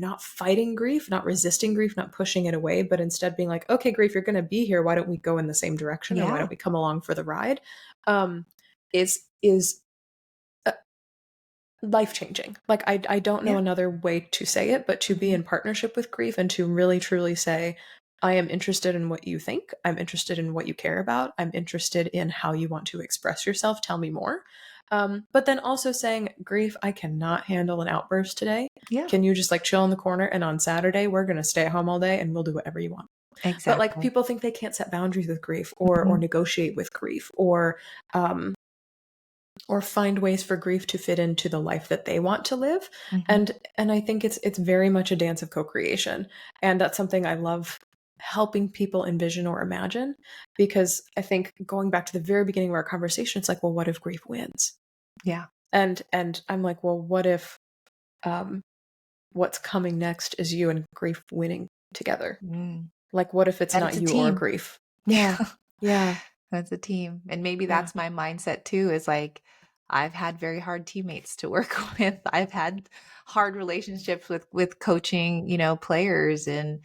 not fighting grief, not resisting grief, not pushing it away, but instead being like, okay, grief, you're going to be here. Why don't we go in the same direction, and why Yeah. don't we come along for the ride? Is life changing. Like I don't know Yeah. another way to say it, but to be in partnership with grief and to really truly say, I am interested in what you think. I'm interested in what you care about. I'm interested in how you want to express yourself. Tell me more. But then also saying, grief, I cannot handle an outburst today. Yeah. Can you just like chill in the corner? And on Saturday, we're going to stay at home all day and we'll do whatever you want. But like Exactly. people think they can't set boundaries with grief or negotiate with grief um, or find ways for grief to fit into the life that they want to live. Mm-hmm. And I think it's very much a dance of co-creation. And that's something I love helping people envision or imagine, because I think going back to the very beginning of our conversation, it's like, well, what if grief wins? Yeah. And I'm like, well, what if what's coming next is you and grief winning together? Mm. Like, what if it's That not it's a you or team. grief? Yeah. Yeah. Yeah. That's a team. And maybe Yeah. that's my mindset too, is like I've had very hard teammates to work with. I've had hard relationships with coaching, players and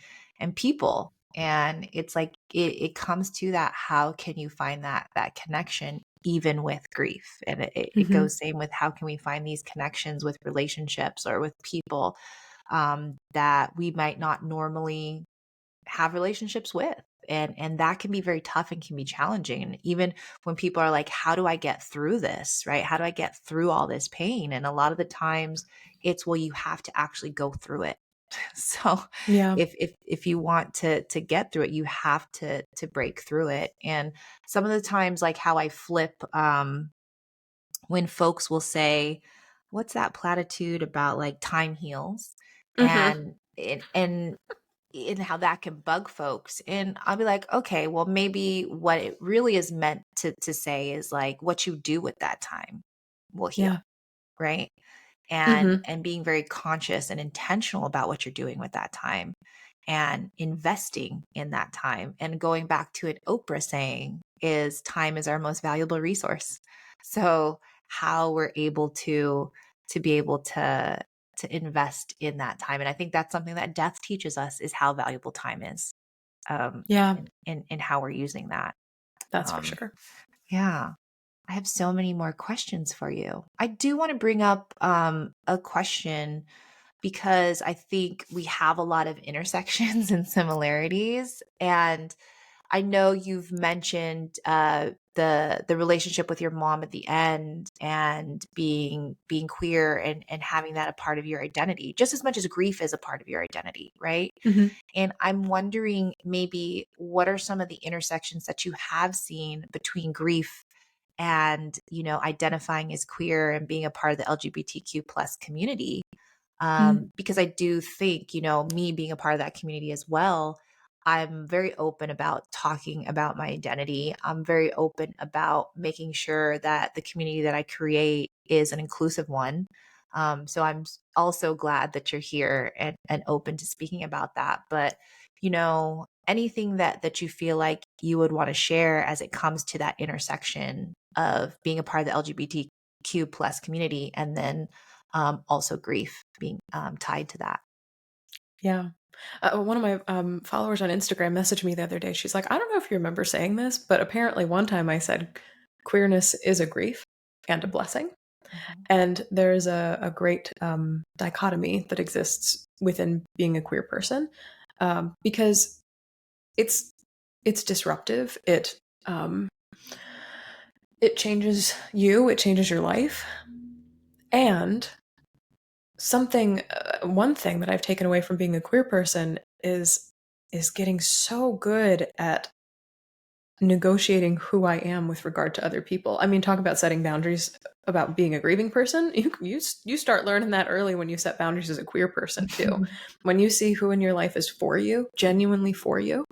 people. And it's like it comes to that, how can you find that connection even with grief? And it Hmm. goes same with, how can we find these connections with relationships or with people that we might not normally have relationships with. And that can be very tough and can be challenging. And even when people are like, how do I get through this, right? How do I get through all this pain? And a lot of the times it's, well, you have to actually go through it. So Yeah. if you want to get through it, you have to break through it. And some of the times, like how I flip, when folks will say, what's that platitude about like time heals? Hmm. And how that can bug folks. And I'll be like, okay, well, maybe what it really is meant to say is like, what you do with that time will heal, Yeah. right? and Hmm. and being very conscious and intentional about what you're doing with that time and investing in that time. And going back to an Oprah saying is, time is our most valuable resource. So how we're able to be able to invest in that time. And I think that's something that death teaches us, is how valuable time is, Yeah. and how we're using that. That's for um sure. yeah. I have so many more questions for you. I do want to bring up a question, because I think we have a lot of intersections and similarities. And I know you've mentioned the relationship with your mom at the end, and being queer, and having that a part of your identity, just as much as grief is a part of your identity, right? Hmm. And I'm wondering, maybe what are some of the intersections that you have seen between grief and, identifying as queer and being a part of the LGBTQ plus community? Because I do think, me being a part of that community as well, I'm very open about talking about my identity. I'm very open about making sure that the community that I create is an inclusive one. So I'm also glad that you're here and open to speaking about that. But, anything that you feel like you would want to share as it comes to that intersection of being a part of the LGBTQ plus community, and then also grief being tied to that. Yeah. One of my followers on Instagram messaged me the other day. She's like, I don't know if you remember saying this, but apparently one time I said queerness is a grief and a blessing. Mhm. And there's a great dichotomy that exists within being a queer person, because it's it's disruptive. Um, it changes you. It changes your life. And one thing that I've taken away from being a queer person is getting so good at negotiating who I am with regard to other people. I mean, talk about setting boundaries about being a grieving person. You start learning that early when you set boundaries as a queer person too. When you see who in your life is for you, genuinely for you,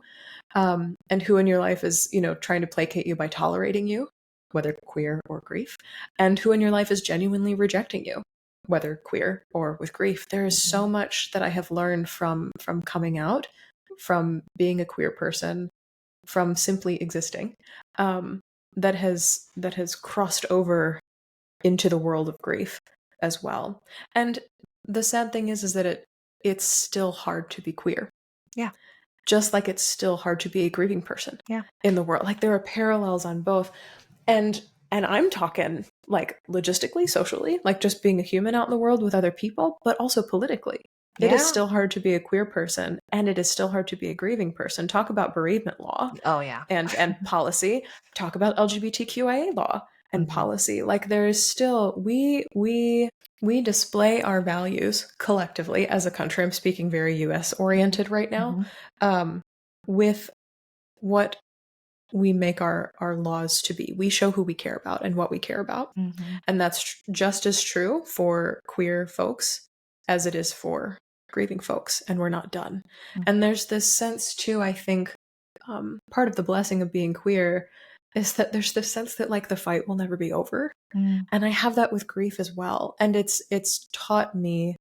and who in your life is, trying to placate you by tolerating you, whether queer or grief, and who in your life is genuinely rejecting you, whether queer or with grief. There is so Mhm. much that I have learned from coming out, from being a queer person, from simply existing. that has crossed over into the world of grief as well. And the sad thing is that it's still hard to be queer. Yeah. Just like it's still hard to be a grieving person Yeah. in the world. Like there are parallels on both. And I'm talking like logistically, socially, like just being a human out in the world with other people, but also politically. It is Yeah. still hard to be a queer person, and it is still hard to be a grieving person. Talk about bereavement law Oh, yeah. and policy. Talk about LGBTQIA law and policy. Like there is still we display our values collectively as a country. I'm speaking very US oriented right now, with what we make our laws to be. We show who we care about and what we care about. And that's just as true for queer folks as it is for grieving folks. And we're not done. And there's this sense too, I think, part of the blessing of being queer is that there's this sense that like the fight will never be over. And I have that with grief as well. And it's taught me,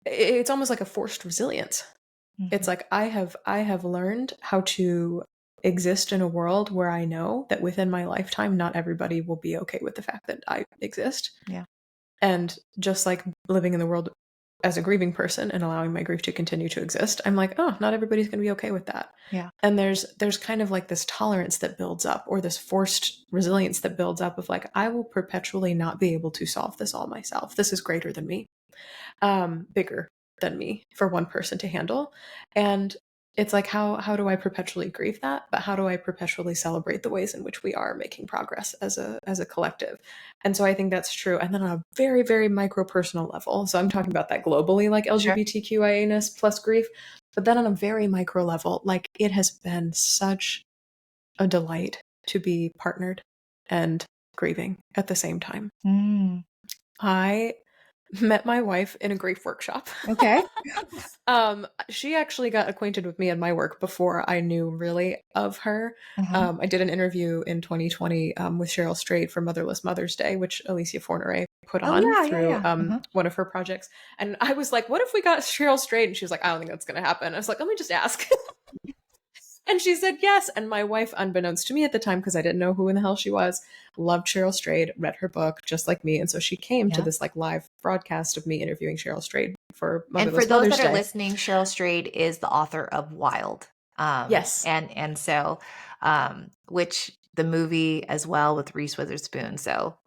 it's almost like a forced resilience. It's like I have learned how to exist in a world where I know that within my lifetime, not everybody will be okay with the fact that I exist. Yeah. And just like living in the world as a grieving person and allowing my grief to continue to exist, I'm like, oh, not everybody's going to be okay with that. Yeah. And there's kind of like this tolerance that builds up, or this forced resilience that builds up of like, I will perpetually not be able to solve this all myself. This is greater than me, bigger than me for one person to handle. And it's like, how do I perpetually grieve that? But how do I perpetually celebrate the ways in which we are making progress as a collective? And so I think that's true. And then on a very, very micro personal level, so I'm talking about that globally, like LGBTQIA-ness plus grief, but then on a very micro level, like it has been such a delight to be partnered and grieving at the same time. I met my wife in a grief workshop. Okay. She actually got acquainted with me and my work before I knew really of her. I did an interview in 2020 with Cheryl Strayed for Motherless Mother's Day, which Alicia Fornere put on through one of her projects. And I was like, what if we got Cheryl Strayed? And she was like, I don't think that's going to happen. I was like, let me just ask. And she said yes. And my wife, unbeknownst to me at the time, because I didn't know who in the hell she was, loved Cheryl Strayed, read her book just like me. And so she came to this like live broadcast of me interviewing Cheryl Strayed for Motherless And for those Mother's that are Day. listening, Cheryl Strayed is the author of Wild. Yes. And so, which the movie as well with Reese Witherspoon. So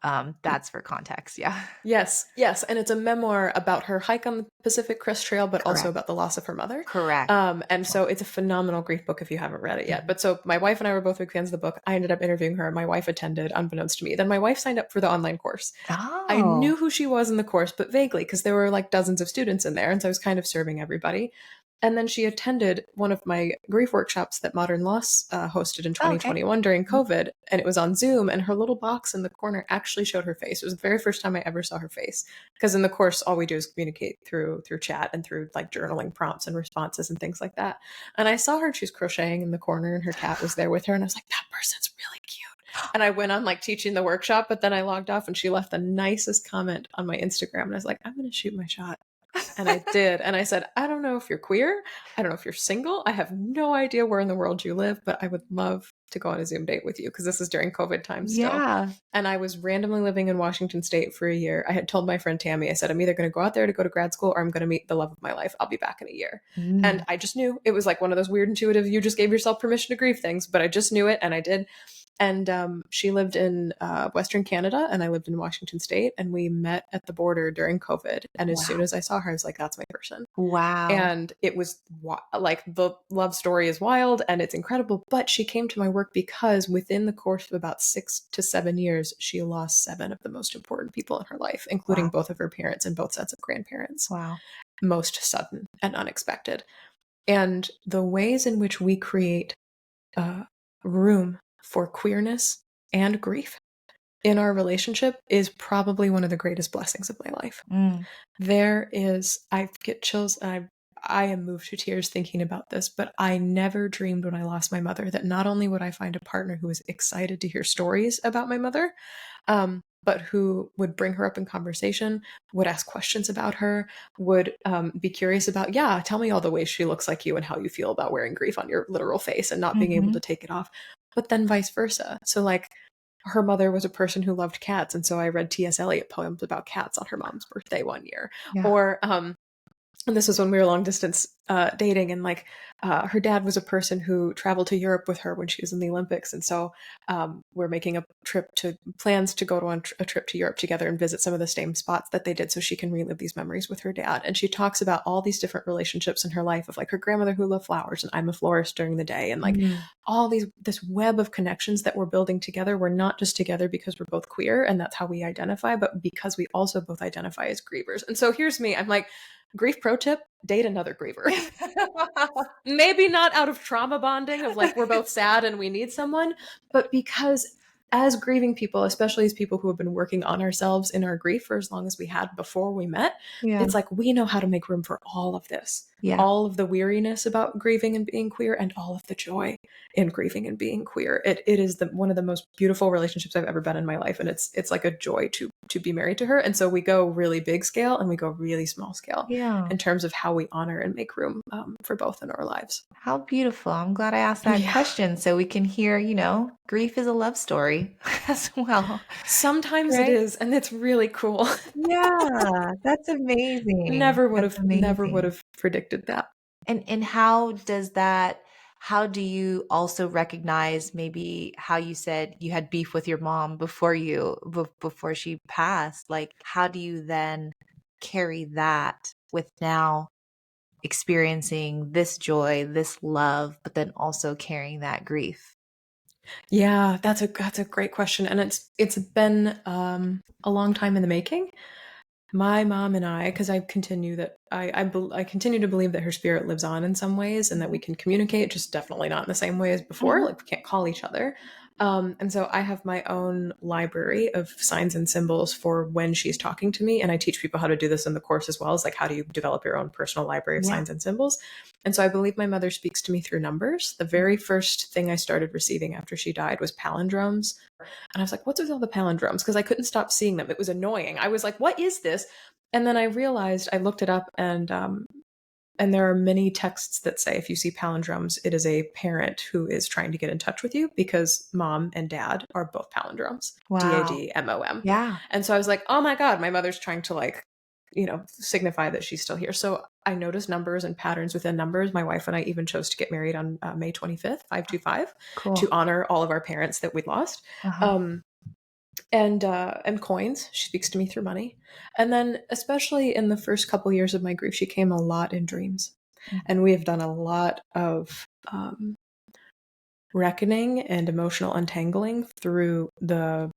that's for context. Yeah. Yes. And it's a memoir about her hike on the Pacific Crest Trail, but also about the loss of her mother. Correct. And so it's a phenomenal grief book if you haven't read it yet. But so my wife and I were both big fans of the book. I ended up interviewing her. My wife attended, unbeknownst to me. Then my wife signed up for the online course. Oh. I knew who she was in the course, but vaguely, because there were like dozens of students in there. And so I was kind of serving everybody. And then she attended one of my grief workshops that Modern Loss hosted in 2021 during COVID. And it was on Zoom. And her little box in the corner actually showed her face. It was the very first time I ever saw her face. Because in the course, all we do is communicate through chat and through like journaling prompts and responses and things like that. And I saw her, she was crocheting in the corner and her cat was there with her. And I was like, that person's really cute. And I went on like teaching the workshop, but then I logged off and she left the nicest comment on my Instagram. And I was like, I'm going to shoot my shot. And I did. And I said, I don't know if you're queer. I don't know if you're single. I have no idea where in the world you live, but I would love to go on a Zoom date with you because this is during COVID times still. Yeah. And I was randomly living in Washington State for a year. I had told my friend Tammy, I said, I'm either going to go out there to go to grad school or I'm going to meet the love of my life. I'll be back in a year. And I just knew. It was like one of those weird intuitive, you just gave yourself permission to grieve things, but I just knew it and I did. And she lived in Western Canada and I lived in Washington State, and we met at the border during COVID. And as soon as I saw her, I was like, that's my person. Wow. And it was like the love story is wild and it's incredible. But she came to my work because within the course of about 6 to 7 years, she lost 7 of the most important people in her life, including both of her parents and both sets of grandparents. Wow. Most sudden and unexpected. And the ways in which we create room for queerness and grief in our relationship is probably one of the greatest blessings of my life. There is, I get chills and I am moved to tears thinking about this, but I never dreamed when I lost my mother that not only would I find a partner who was excited to hear stories about my mother, but who would bring her up in conversation, would ask questions about her, would be curious about, tell me all the ways she looks like you and how you feel about wearing grief on your literal face and not being able to take it off. but then vice versa. So like her mother was a person who loved cats, and so I read T.S. Eliot poems about cats on her mom's birthday one year. Yeah. Or and this was when we were long distance dating, and like her dad was a person who traveled to Europe with her when she was in the Olympics, and so we're making plans to go on a trip to Europe together and visit some of the same spots that they did, so she can relive these memories with her dad. And she talks about all these different relationships in her life, of like her grandmother who loved flowers, and I'm a florist during the day, and like all this web of connections that we're building together. We're not just together because we're both queer and that's how we identify, but because we also both identify as grievers. And so here's me, I'm like, grief pro tip, date another griever. Maybe not out of trauma bonding of like we're both sad and we need someone, but because as grieving people, especially as people who have been working on ourselves in our grief for as long as we had before we met, Yeah. it's like we know how to make room for all of this. Yeah. All of the weariness about grieving and being queer, and all of the joy in grieving and being queer. It is one of the most beautiful relationships I've ever been in my life, and it's like a joy to be married to her. And so we go really big scale and we go really small scale Yeah. in terms of how we honor and make room for both in our lives. How beautiful. I'm glad I asked that question so we can hear, grief is a love story as well. Sometimes it Right? is, and it's really cool. Yeah, that's amazing. Never would That's amazing. have predicted that. And how do you also recognize maybe how you said you had beef with your mom before she passed? Like, how do you then carry that with now experiencing this joy, this love, but then also carrying that grief? Yeah, that's a great question, and it's been a long time in the making. My mom and I, because I continue that I continue to believe that her spirit lives on in some ways, and that we can communicate, just definitely not in the same way as before. Mhm. Like we can't call each other. And so I have my own library of signs and symbols for when she's talking to me, and I teach people how to do this in the course as well. As like, how do you develop your own personal library of Yeah. signs and symbols? And so I believe my mother speaks to me through numbers. The very first thing I started receiving after she died was palindromes. And I was like, what's with all the palindromes? Because I couldn't stop seeing them. It was annoying. I was like, what is this? And then I realized, I looked it up, and there are many texts that say if you see palindromes, it is a parent who is trying to get in touch with you, because mom and dad are both palindromes. Wow. DADMOM. Yeah. And so I was like, oh my God, my mother's trying to like, signify that she's still here. So I noticed numbers and patterns within numbers. My wife and I even chose to get married on May 25th, 525, Cool. to honor all of our parents that we'd lost. Uh-huh. And coins. She speaks to me through money. And then, especially in the first couple years of my grief, she came a lot in dreams. And we have done a lot of reckoning and emotional untangling through the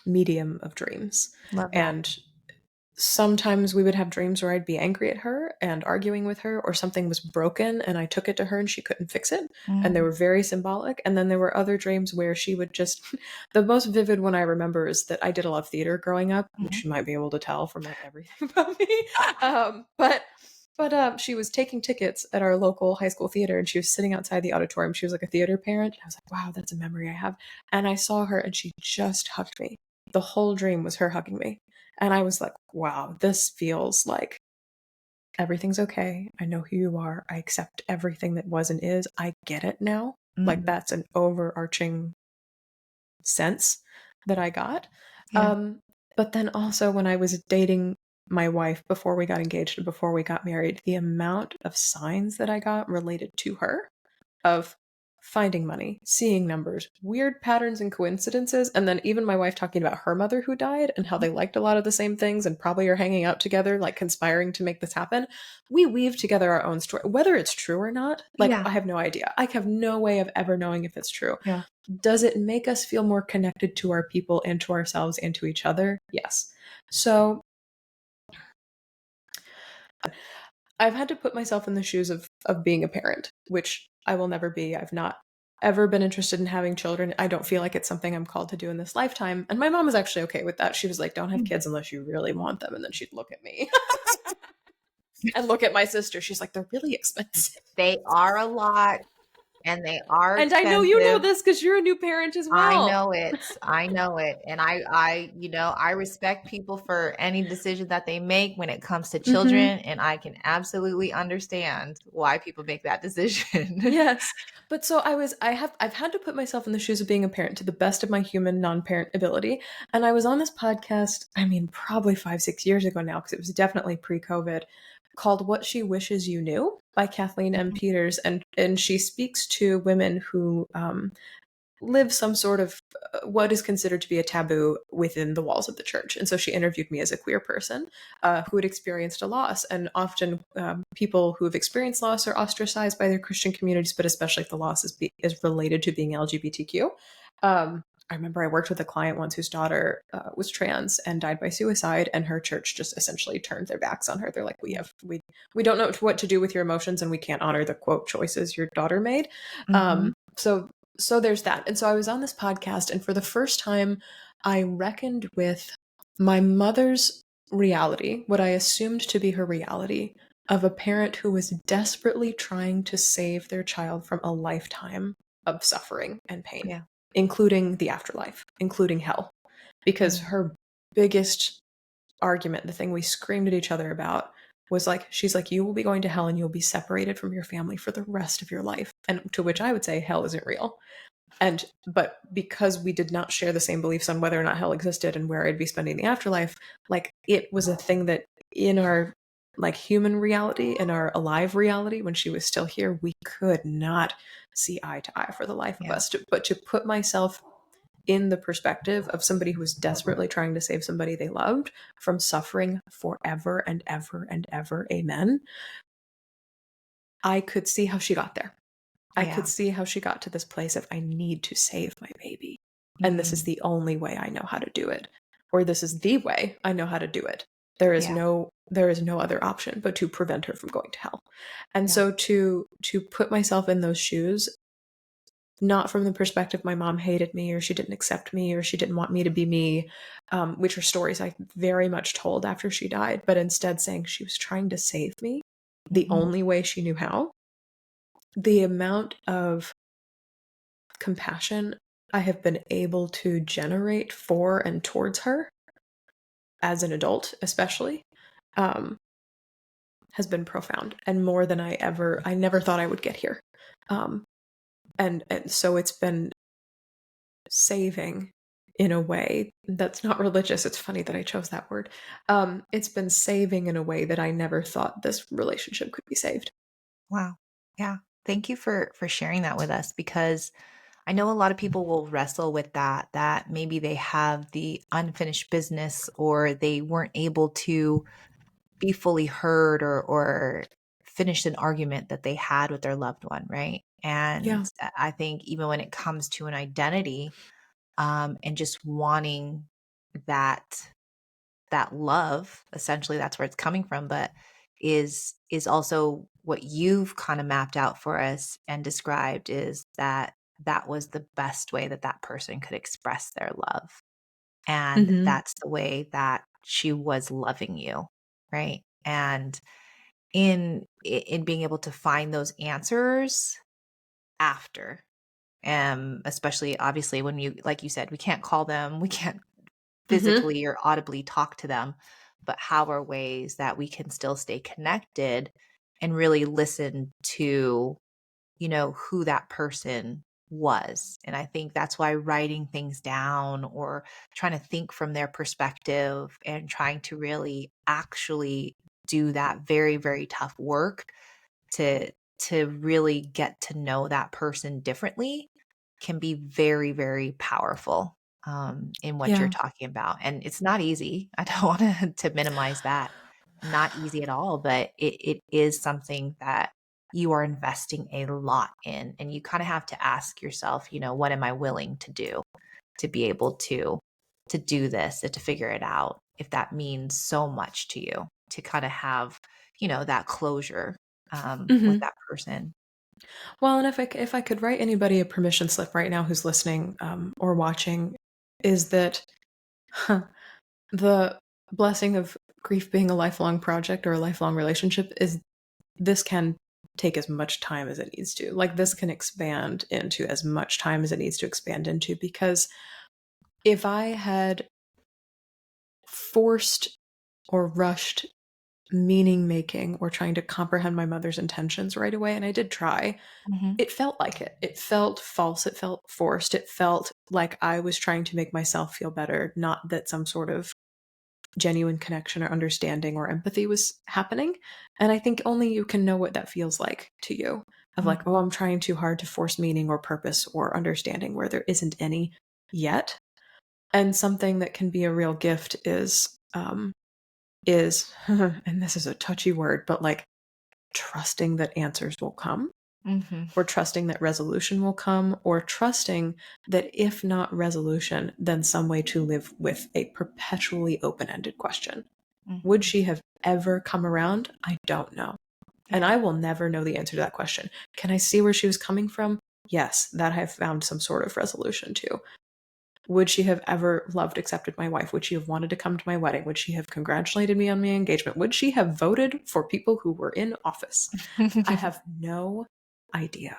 medium of dreams. Love that. And sometimes we would have dreams where I'd be angry at her and arguing with her, or something was broken and I took it to her and she couldn't fix it. And they were very symbolic. And then there were other dreams where she would just, the most vivid one I remember is that I did a lot of theater growing up, which you might be able to tell from like everything about me. But she was taking tickets at our local high school theater, and she was sitting outside the auditorium. She was like a theater parent. I was like, wow, that's a memory I have. And I saw her and she just hugged me. The whole dream was her hugging me. And I was like, wow, this feels like everything's okay. I know who you are. I accept everything that was and is. I get it now. Like that's an overarching sense that I got. Yeah. But then also when I was dating my wife before we got engaged and before we got married, the amount of signs that I got related to her, of finding money, seeing numbers, weird patterns and coincidences, and then even my wife talking about her mother who died and how they liked a lot of the same things and probably are hanging out together, like conspiring to make this happen. We weave together our own story, whether it's true or not. Like, Yeah. I have no idea. I have no way of ever knowing if it's true. Yeah. Does it make us feel more connected to our people and to ourselves and to each other? Yes. So I've had to put myself in the shoes of being a parent, which I will never be. I've not ever been interested in having children. I don't feel like it's something I'm called to do in this lifetime. And my mom was actually okay with that. She was like, don't have kids unless you really want them. And then she'd look at me and look at my sister. She's like, they're really expensive. They are a lot. and they are And I know you know expensive. this because you're a new parent as I well. know it. I know it. And I respect people for any decision that they make when it comes to Hmm. children. And I can absolutely understand why people make that decision. Yes. But so I've had to put myself in the shoes of being a parent to the best of my human non-parent ability. And I was on this podcast, I mean, probably 5, 6 years ago now, because it was definitely pre-COVID, called What She Wishes You Knew by Kathleen M. Mhm. Peters. And she speaks to women who live some sort of what is considered to be a taboo within the walls of the church. And so she interviewed me as a queer person who had experienced a loss. And often people who have experienced loss are ostracized by their Christian communities, but especially if the loss is related to being LGBTQ. I remember I worked with a client once whose daughter was trans and died by suicide, and her church just essentially turned their backs on her. They're like, we don't know what to do with your emotions, and we can't honor the quote choices your daughter made. Mhm. So there's that. And so I was on this podcast, and for the first time, I reckoned with my mother's reality, what I assumed to be her reality, of a parent who was desperately trying to save their child from a lifetime of suffering and pain, Yeah. including the afterlife, including hell. Because Mm. her biggest argument, the thing we screamed at each other about, was like, she's like, you will be going to hell and you'll be separated from your family for the rest of your life. And to which I would say, hell isn't real. But because we did not share the same beliefs on whether or not hell existed and where I'd be spending the afterlife, like it was a thing that in our like human reality, in our alive reality, when she was still here, we could not see eye to eye for the life of Yeah. us. But to put myself in the perspective of somebody who was desperately trying to save somebody they loved from suffering forever and ever and ever, amen, I could see how she got there. I could Yeah. see how she got to this place of I need to save my baby. And this is Mm. the only way I know how to do it. Or this is the way I know how to do it. There is no other option but to prevent her from going to hell. And Yeah. so to put myself in those shoes, not from the perspective my mom hated me or she didn't accept me or she didn't want me to be me, which are stories I very much told after she died, but instead saying she was trying to save me the Mhm. only way she knew how. The amount of compassion I have been able to generate for and towards her as an adult, especially, um, has been profound and more than I never thought I would get here. Um, and so it's been saving in a way that's not religious. It's funny that I chose that word. It's been saving in a way that I never thought this relationship could be saved. Wow. Yeah. Thank you for sharing that with us, because I know a lot of people will wrestle with that maybe they have the unfinished business, or they weren't able to be fully heard, or finish an argument that they had with their loved one, right? And Yeah. I think even when it comes to an identity, and just wanting that that love, essentially that's where it's coming from, but is also what you've kind of mapped out for us and described, is that that was the best way that that person could express their love, and Hmm. that's the way that she was loving you, right? And in being able to find those answers after, especially obviously when you, like you said, we can't call them, we can't Hmm. physically or audibly talk to them, but how are ways that we can still stay connected and really listen to, who that person was. And I think that's why writing things down, or trying to think from their perspective, and trying to really actually do that very, very tough work to really get to know that person differently, can be very, very powerful, in what you're Yeah. talking about. And it's not easy. I don't want to minimize that. Not easy at all, but it is something that you are investing a lot in. And you kind of have to ask yourself, what am I willing to do to be able to do this and to figure it out, if that means so much to you, to kind of have, that closure, with Hmm. that person. Well, and if I could write anybody a permission slip right now who's listening or watching, is that the blessing of grief being a lifelong project or a lifelong relationship is this can take as much time as it needs to. Like, this can expand into as much time as it needs to expand into, because if I had forced or rushed meaning making or trying to comprehend my mother's intentions right away, and I did try, Mhm. it felt like it. It felt false. It felt forced. It felt like I was trying to make myself feel better, not that some sort of genuine connection or understanding or empathy was happening. And I think only you can know what that feels like to you, of like, oh, Mhm. I'm trying too hard to force meaning or purpose or understanding where there isn't any yet. And something that can be a real gift is and this is a touchy word, but like trusting that answers will come, Mhm. or trusting that resolution will come, or trusting that if not resolution, then some way to live with a perpetually open-ended question. Would Mhm. she have ever come around? I don't know. And Yeah. I will never know the answer to that question. Can I see where she was coming from? Yes, that I've found some sort of resolution to. Would she have ever loved, accepted my wife? Would she have wanted to come to my wedding? Would she have congratulated me on my engagement? Would she have voted for people who were in office? I have no idea.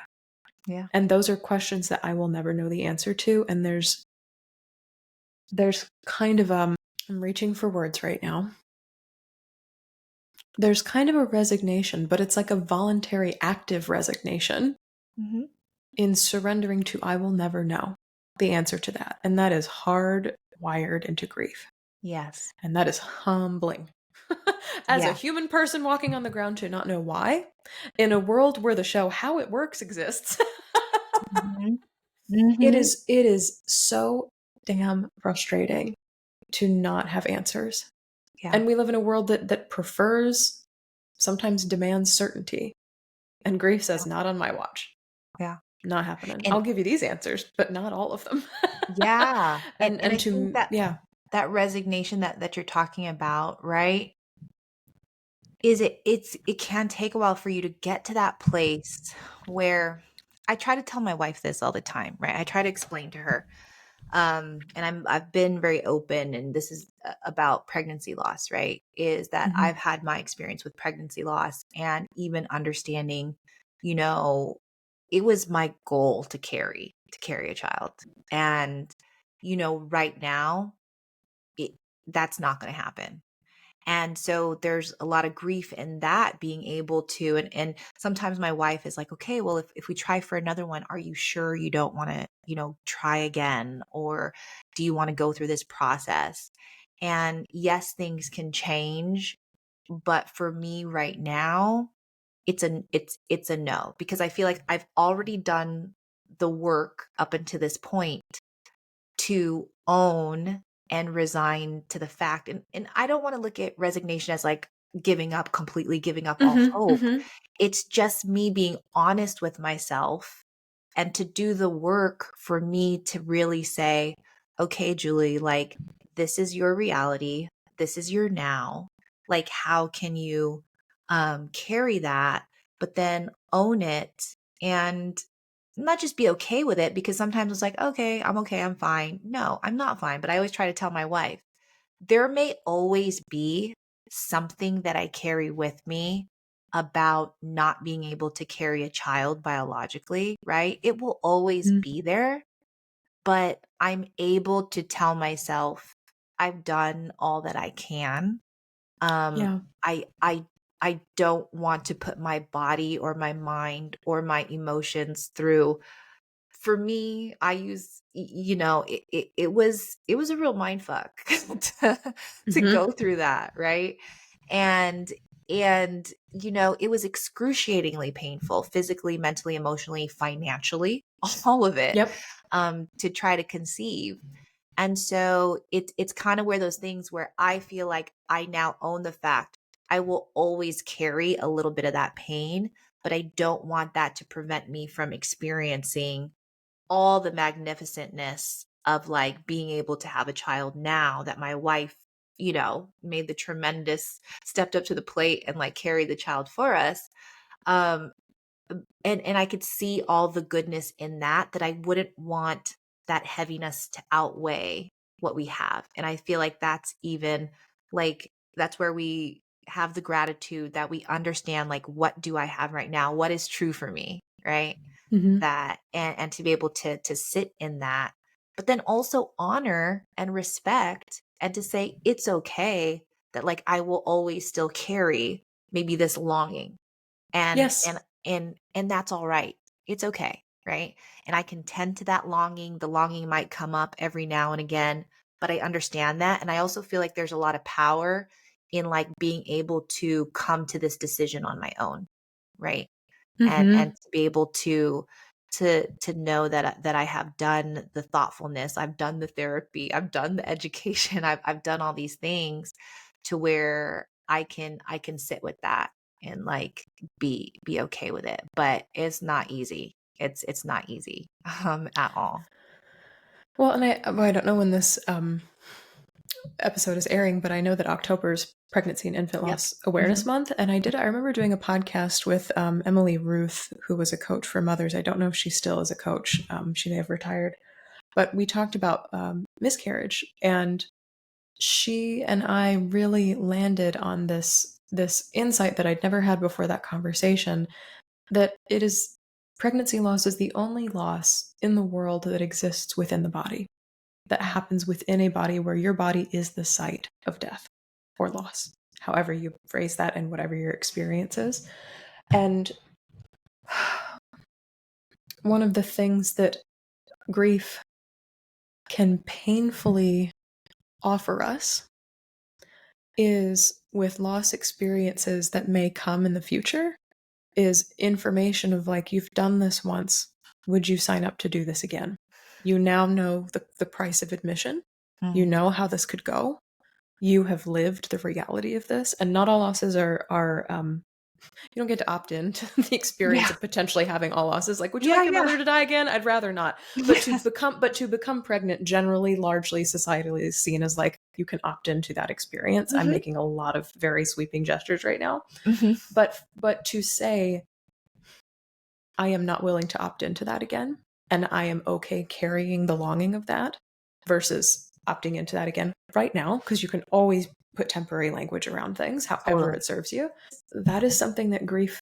Yeah. And those are questions that I will never know the answer to. And there's kind of I'm reaching for words right now. There's kind of a resignation, but it's like a voluntary active resignation Mhm. in surrendering to I will never know the answer to that. And that is hardwired into grief. Yes. And that is humbling. As a Yeah. human person walking on the ground to not know why, in a world where the show How It Works exists, Mhm. Mhm. it is so damn frustrating to not have answers. Yeah. And we live in a world that prefers, sometimes demands certainty. And grief says, not on my watch. Yeah. Not happening. And I'll give you these answers, but not all of them. yeah. And And I think to that yeah. that resignation that you're talking about, right? Is it can take a while for you to get to that place where I try to tell my wife this all the time, right? I try to explain to her. And I've been very open, and this is about pregnancy loss, right? Is that Mhm. I've had my experience with pregnancy loss, and even understanding, you know, it was my goal to carry a child. And right now, it that's not going to happen. And so there's a lot of grief in that, being able to, and sometimes my wife is like, okay, well, if we try for another one, are you sure you don't want to, try again? Or do you want to go through this process? And yes, things can change, but for me right now, it's a no, because I feel like I've already done the work up until this point to own and resign to the fact. And I don't want to look at resignation as like giving up, completely giving up all Mhm. hope. Mhm. It's just me being honest with myself, and to do the work for me to really say, okay, Julie, like, this is your reality. This is your now. Like, how can you carry that, but then own it, and not just be okay with it, because sometimes it's like, okay, I'm fine. No, I'm not fine. But I always try to tell my wife, there may always be something that I carry with me about not being able to carry a child biologically, right? It will always Mhm. be there, but I'm able to tell myself I've done all that I can. Um, Yeah. I I I don't want to put my body or my mind or my emotions through. For me, I use, it was a real mind fuck to Mhm. go through that, right? And it was excruciatingly painful, physically, mentally, emotionally, financially, all of it, Yep. to try to conceive. And so it's kind of where those things where I feel like I now own the fact I will always carry a little bit of that pain, but I don't want that to prevent me from experiencing all the magnificentness of like being able to have a child now that my wife, made the tremendous, stepped up to the plate and like carried the child for us. Um, and I could see all the goodness in that I wouldn't want that heaviness to outweigh what we have. And I feel like that's even like, that's where we have the gratitude that we understand, like, what do I have right now? What is true for me? Right. Mm-hmm. That, and to be able to sit in that, but then also honor and respect, and to say it's okay that, like, I will always still carry maybe this longing, and Yes. that's all right. It's okay, right? And I can tend to that longing. The longing might come up every now and again, but I understand that, and I also feel like there's a lot of power in, like, being able to come to this decision on my own, right? And Mm-hmm. to be able to know that that I have done the thoughtfulness, I've done the therapy, I've done the education, I've done all these things to where I can sit with that and, like, be okay with it. But it's not easy. It's not easy at all. Well, and I don't know when this episode is airing, but I know that October is Pregnancy and Infant Yep. Loss Awareness Mhm. Month, and I remember doing a podcast with Emily Ruth, who was a coach for mothers. I don't know if she still is a coach. She may have retired, but we talked about miscarriage, and she and I really landed on this insight that I'd never had before that conversation, that it is pregnancy loss is the only loss in the world that exists within the body, that Mm. happens within a body where your body is the site of death or loss, however you phrase that and whatever your experience is. And one of the things that grief can painfully offer us is, with loss experiences that may come in the future, is information of, like, you've done this once. Would you sign up to do this again? You now know the price of admission. You Mm. know how this could go. You have lived the reality of this. And not all losses are you don't get to opt in to the experience Yeah. of potentially having all losses. Like, would you Yeah, like your yeah. mother to die again? I'd rather not. Yes. But to become pregnant, generally, largely societally is seen as, like, you can opt into that experience. I'm Mhm. making a lot of very sweeping gestures right now. Mhm. But to say, I am not willing to opt into that again, and I am okay carrying the longing of that, versus opting into that again right now, because you can always put temporary language around things, however Totally. it serves you. That is something that grief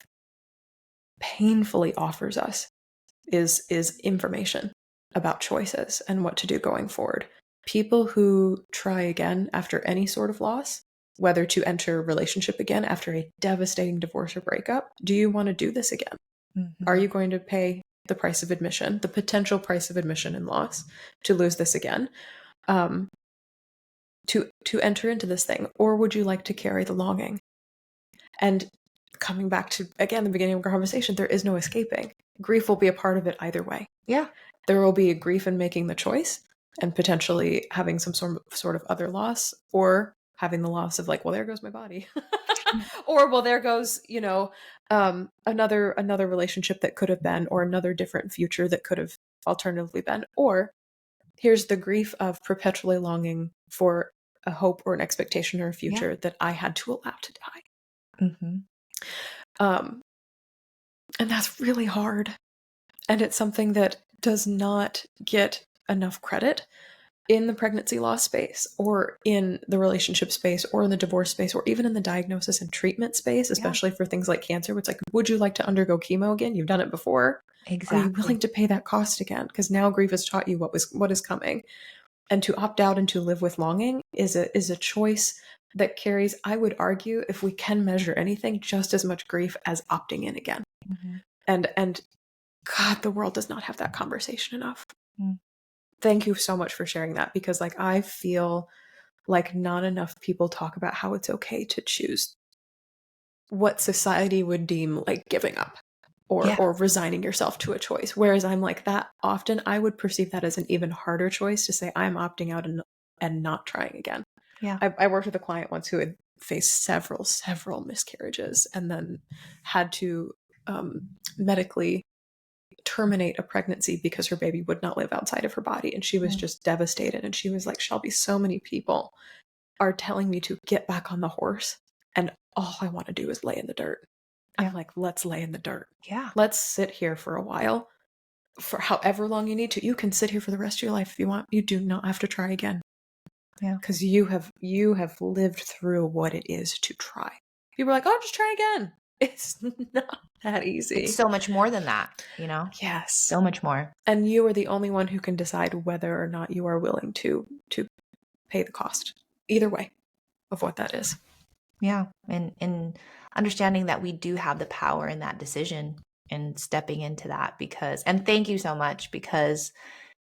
painfully offers us, is information about choices and what to do going forward. People who try again after any sort of loss, whether to enter a relationship again after a devastating divorce or breakup, do you want to do this again? Are Mhm. you going to pay the price of admission, the potential price of admission and loss, to lose this again, um, to enter into this thing? Or would you like to carry the longing? And coming back to, again, the beginning of our conversation, there is no escaping. Grief will be a part of it either way. Yeah. There will be a grief in making the choice and potentially having some sort of other loss, or having the loss of, like, well, there goes my body. Or, well, there goes, another relationship that could have been, or another different future that could have alternatively been. Or here's the grief of perpetually longing for a hope or an expectation or a Yeah. future that I had to allow to die. Mhm. Um, and that's really hard. And it's something that does not get enough credit in the pregnancy loss space, or in the relationship space, or in the divorce space, or even in the diagnosis and treatment space, Yeah. especially for things like cancer. It's like, would you like to undergo chemo again? You've done it before. Are you willing Exactly. to pay that cost again? Because now grief has taught you what is coming. And to opt out and to live with longing is a choice that carries, I would argue, if we can measure anything, just as much grief as opting in again. Mhm. And God, the world does not have that conversation enough. Mm. Thank you so much for sharing that, because, like, I feel like not enough people talk about how it's okay to choose what society would deem like giving up, Yeah. or resigning yourself to a choice. Whereas I'm like, that often I would perceive that as an even harder choice, to say I'm opting out and not trying again. Yeah. I worked with a client once who had faced several miscarriages, and then had to medically terminate a pregnancy because her baby would not live outside of her body. And she was Mm. just devastated. And she was like, Shelby, so many people are telling me to get back on the horse, and all I want to do is lay in the dirt. Yeah. I'm like, let's lay in the dirt. Yeah. Let's sit here for a while, for however long you need to. You can sit here for the rest of your life if you want. You do not have to try again, Yeah. because you have lived through what it is to try. People are like, oh, just try again. It's not that It's easy. so much more than that, you know? Yes. So much more. And you are the only one who can decide whether or not you are willing to pay the cost. Either way of what that is. Yeah. And understanding that we do have the power in that decision and stepping into that because, and thank you so much because,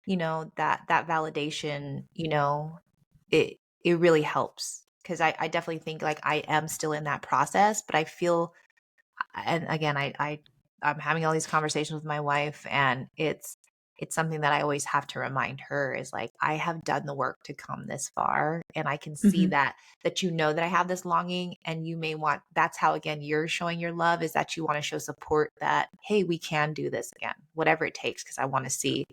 you know, that validation, you know, it really helps. Cause I definitely think like I am still in that process, but I feel, and again, I'm having all these conversations with my wife and it's something that I always have to remind her is like, I have done the work to come this far. And I can see Mm-hmm. that you know that I have this longing and you may want, that's how, again, you're showing your love is that you want to show support that, hey, we can do this again, whatever it takes. Cause I want to see,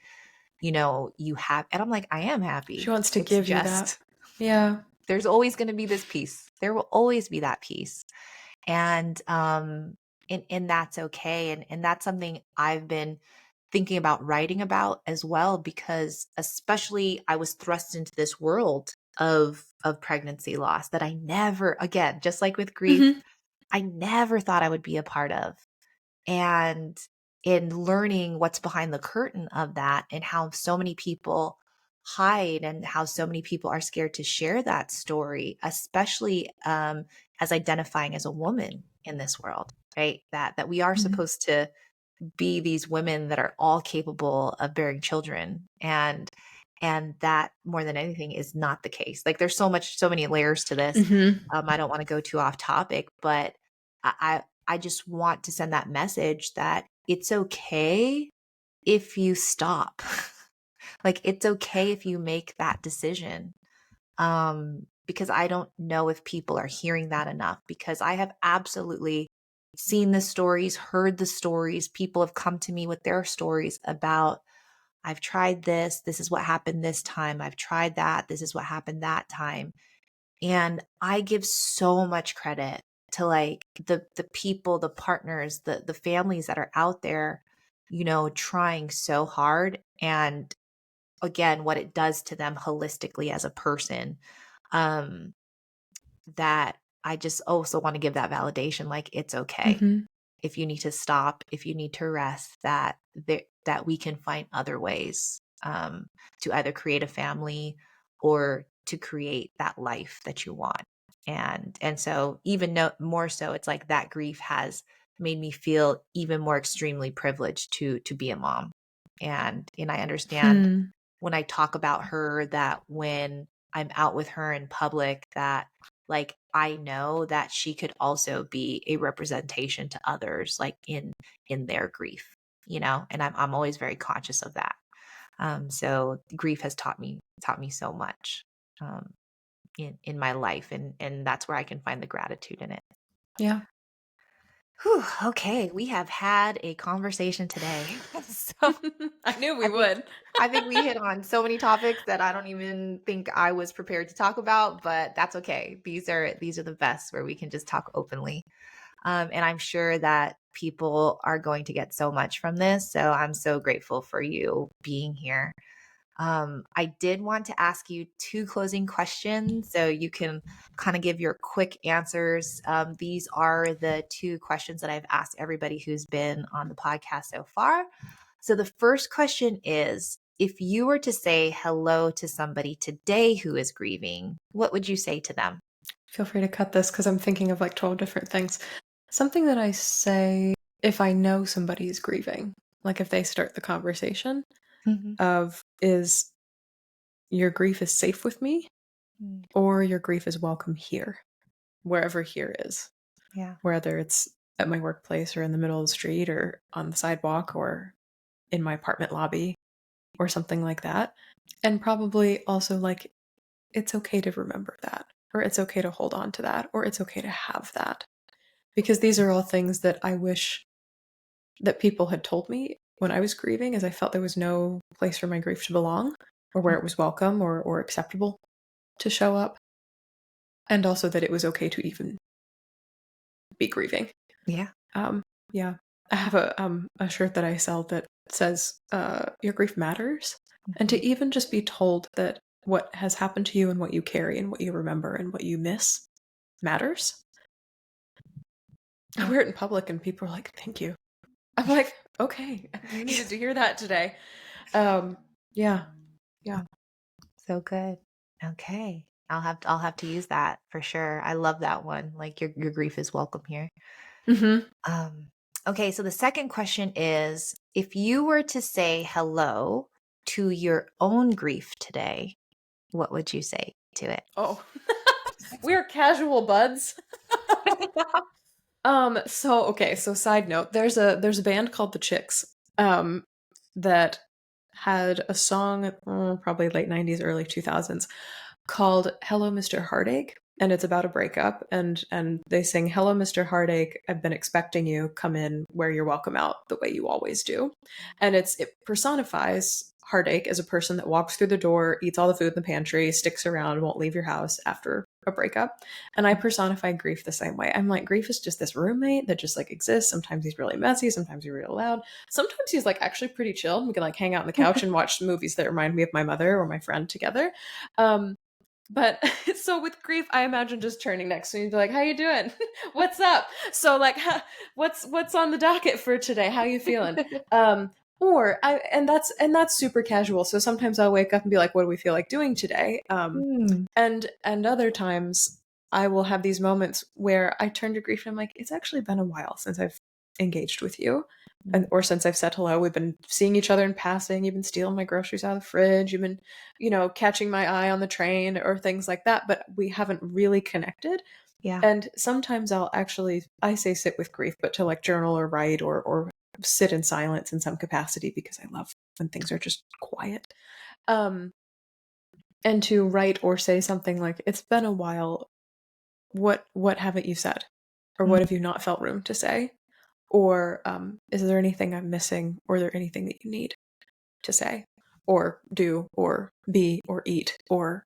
you know, you have, and I'm like, I am She happy. wants to It's give you that. just, Yeah. there's always going to be this piece. There will always be that piece. And, and that's okay. And that's something I've been thinking about writing about as well, because especially I was thrust into this world of pregnancy loss that I never, again, just like with grief, Mm-hmm. I never thought I would be a part of. And in learning what's behind the curtain of that and how so many people hide and how so many people are scared to share that story, especially as identifying as a woman in this world, right? That we are Mm-hmm. supposed to be these women that are all capable of bearing children and that more than anything is not the case. Like there's so many layers to this. Mm-hmm. I don't want to go too off topic, but I just want to send that message that it's okay if you stop. Like it's okay if you make that decision. Because I don't know if people are hearing that enough because I have absolutely seen the stories, heard the stories. People have come to me with their stories about I've tried this, this is what happened this time. I've tried that, this is what happened that time. And I give so much credit to like the people, the partners, the families that are out there, you know, trying so hard and again what it does to them holistically as a person. Um that I just also want to give that validation like it's okay Mm-hmm. if you need to stop, if you need to rest, that we can find other ways to either create a family or to create that life that you want. And so even more so, it's like that grief has made me feel even more extremely privileged to be a mom. And I understand Hmm. when I talk about her that when I'm out with her in public that like I know that she could also be a representation to others like in their grief, you know, and I'm always very conscious of that. So grief has taught me so much in my life and that's where I can find the gratitude in it. Yeah. Whew, okay, we have had a conversation today. So I knew we I think would. I think we hit on so many topics that I don't even think I was prepared to talk about, but that's okay. These are the best where we can just talk openly. And I'm sure that people are going to get so much from this. So I'm so grateful for you being here. I did want to ask you two closing questions so you can kind of give your quick answers. These are the two questions that I've asked everybody who's been on the podcast so far. So the first question is if you were to say hello to somebody today who is grieving, what would you say to them? Feel free to cut this because I'm thinking of like 12 different things. Something that I say if I know somebody is grieving, like if they start the conversation Mhm. of is your grief is safe with me Mm, or your grief is welcome here, wherever here is, yeah. whether it's at my workplace or in the middle of the street or on the sidewalk or in my apartment lobby or something like that. And probably also like it's okay to remember that, or it's okay to hold on to that, or it's okay to have that. Because these are all things that I wish that people had told me when I was grieving, as I felt there was no place for my grief to belong, or where it was welcome or acceptable to show up. And also that it was okay to even be grieving. Yeah. Um, yeah. I have a shirt that I sell that says, your grief matters. And Mhm. to even just be told that what has happened to you and what you carry and what you remember and what you miss matters I wear it in public and people are like, thank you. I'm like, okay, you needed to hear that today. Yeah. Yeah. So good. Okay. I'll have to use that for sure. I love that one. Like your grief is welcome here. Mm-hmm. Um, okay, so the second question is if you were to say hello to your own grief today, what would you say to it? Oh, we're casual buds. So side note, there's a band called The Chicks, that had a song, probably late 90s, early 2000s, called Hello, Mr. Heartache. And it's about a breakup, and they sing, Hello, Mr. Heartache, I've been expecting you, come in, wear your welcome out the way you always do. And it personifies heartache as a person that walks through the door, eats all the food in the pantry, sticks around, won't leave your house after a breakup. And I personify grief the same way. I'm like, grief is just this roommate that just like exists. Sometimes he's really messy, sometimes he's real loud. Sometimes he's like actually pretty chilled. We can like hang out on the couch and watch movies that remind me of my mother or my friend together. But so with grief, I imagine just turning next to me and be like, "How you doing? What's up?" So like, what's on the docket for today? How you feeling? Or I and that's super casual. So sometimes I'll wake up and be like, "What do we feel like doing today?" Hmm. And other times I will have these moments where I turn to grief and I'm like, "It's actually been a while since I've engaged with you." And, or since I've said hello, we've been seeing each other in passing. You've been stealing my groceries out of the fridge. You've been, catching my eye on the train or things like that, but we haven't really connected. Yeah. And sometimes I say sit with grief, but to like journal or write or sit in silence in some capacity because I love when things are just quiet. Um, and to write or say something like, it's been a while. What haven't you said? Or what Mm. have you not felt room to say? Or is there anything I'm missing? Or is there anything that you need to say or do or be or eat or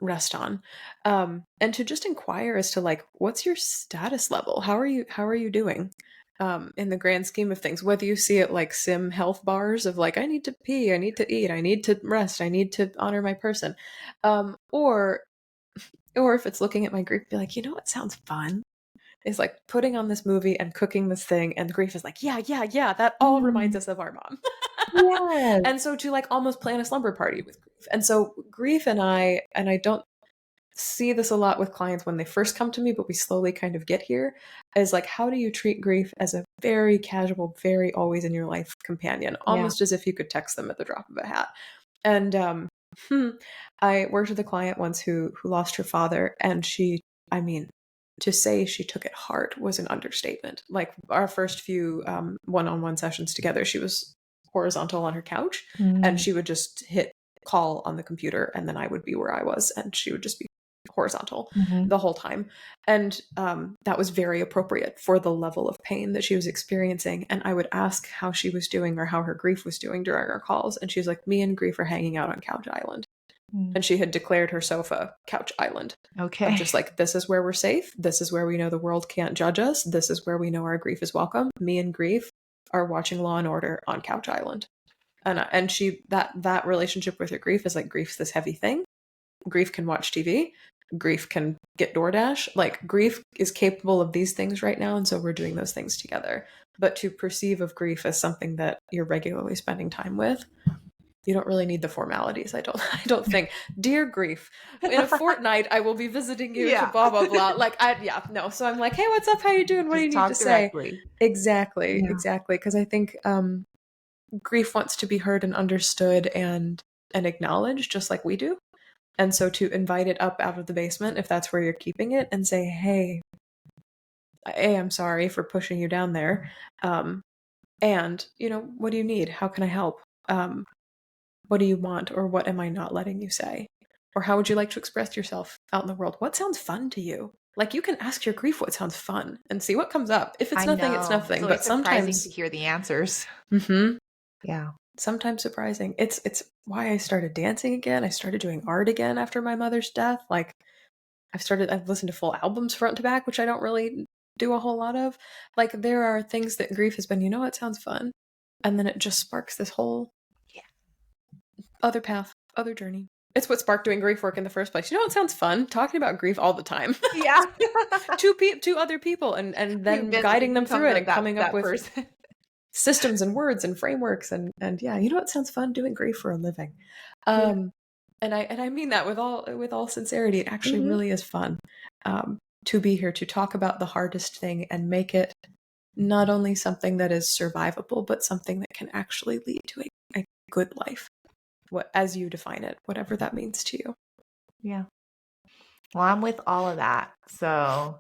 rest on? And to just inquire as to like, what's your status level? How are you doing? In the grand scheme of things, whether you see it like sim health bars of like, I need to pee, I need to eat, I need to rest, I need to honor my person. Or if it's looking at my grief, be like, what sounds fun? Is like putting on this movie and cooking this thing, and grief is like, yeah, yeah, yeah, that all reminds Mm. us of our mom. Yes. And so to like almost plan a slumber party with grief. And so grief and I don't see this a lot with clients when they first come to me, but we slowly kind of get here, is like, how do you treat grief as a very casual, very always in your life companion, Yeah. almost as if you could text them at the drop of a hat. And I worked with a client once who lost her father, and I mean, to say she took it hard was an understatement. Like our first few one-on-one sessions together, she was horizontal on her couch, and Mm. she would just hit call on the computer, and then I would be where I was, and she would just be horizontal Mhm. the whole time. And that was very appropriate for the level of pain that she was experiencing. And I would ask how she was doing or how her grief was doing during our calls, and she was like, me and grief are hanging out on Couch Island. Mm. And she had declared her sofa Couch Island, of Okay. just like, this is where we're safe, this is where we know the world can't judge us, this is where we know our grief is welcome. Me and grief are watching Law and Order on Couch Island. And she that relationship with her grief is like, grief's this heavy thing. Grief can watch TV. Grief can get DoorDash. Like, grief is capable of these things right now, and so we're doing those things together. But to perceive of grief as something that you're regularly spending time with, you don't really need the formalities. I don't I don't think. Dear grief, in a fortnight I will be visiting you to Yeah. blah blah blah. Like, yeah, no. So I'm like, hey, what's up? How you doing? What do you Just need to talk say? directly. Exactly, Yeah. exactly. Because I think grief wants to be heard and understood and acknowledged just like we do. And so to invite it up out of the basement, if that's where you're keeping it, and say, hey, I'm sorry for pushing you down there. And, what do you need? How can I help? What do you want? Or what am I not letting you say? Or how would you like to express yourself out in the world? What sounds fun to you? Like, you can ask your grief what sounds fun and see what comes up. If it's I nothing, it's know. It's nothing. always But surprising to sometimes, hear the answers. mhm, Yeah. sometimes surprising. It's why I started dancing again. I started doing art again after my mother's death. Like, I've listened to full albums front to back, which I don't really do a whole lot of. Like, there are things that grief has been, it sounds fun. And then it just sparks this whole Yeah. other path, other journey. It's what sparked doing grief work in the first place. You know, it sounds fun talking about grief all the time. Yeah. Two other people, and then guiding them through become it and coming up that with person. systems and words and frameworks, and yeah, you know, it sounds fun doing grief for a living. Yeah. And I mean that with all sincerity. It actually Mhm. really is fun to be here to talk about the hardest thing and make it not only something that is survivable, but something that can actually lead to a good life, what as you define it, whatever that means to you. Yeah. Well, I'm with all of that. So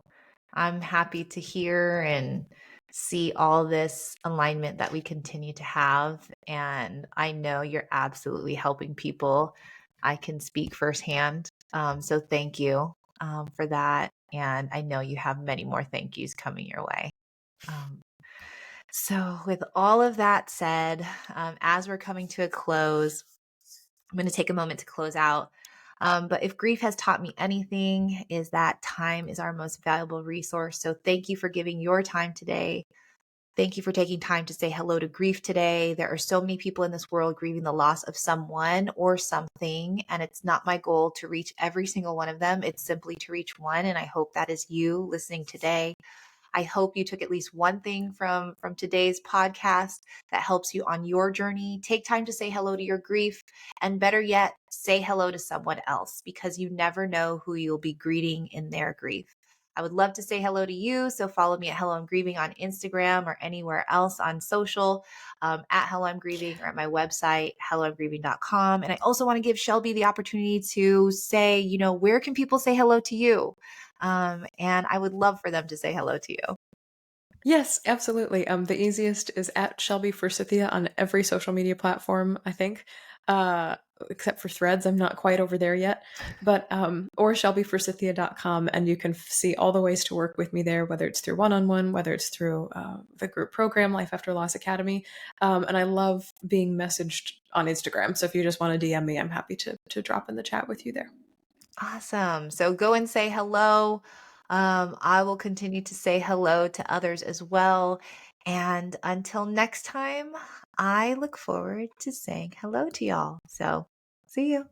I'm happy to hear and see all this alignment that we continue to have. And I know you're absolutely helping people. I can speak firsthand. So thank you for that. And I know you have many more thank yous coming your way. Um, so, with all of that said, as we're coming to a close, I'm going to take a moment to close out. But if grief has taught me anything, is that time is our most valuable resource. So thank you for giving your time today. Thank you for taking time to say hello to grief today. There are so many people in this world grieving the loss of someone or something, and it's not my goal to reach every single one of them. It's simply to reach one, and I hope that is you listening today. I hope you took at least one thing from today's podcast that helps you on your journey. Take time to say hello to your grief, and better yet, say hello to someone else, because you never know who you'll be greeting in their grief. I would love to say hello to you. So follow me at Hello I'm Grieving on Instagram or anywhere else on social, at Hello I'm Grieving, or at my website, helloimgrieving.com. And I also want to give Shelby the opportunity to say, where can people say hello to you? And I would love for them to say hello to you. Yes, absolutely. The easiest is at Shelby Forsythia on every social media platform, I think. Uh, except for Threads. I'm not quite over there yet. But or shelbyforsythia.com, and you can see all the ways to work with me there, whether it's through one-on-one, whether it's through the group program, Life After Loss Academy. And I love being messaged on Instagram. So if you just want to DM me, I'm happy to drop in the chat with you there. Awesome. So go and say hello. I will continue to say hello to others as well. And until next time, I look forward to saying hello to y'all. So see you.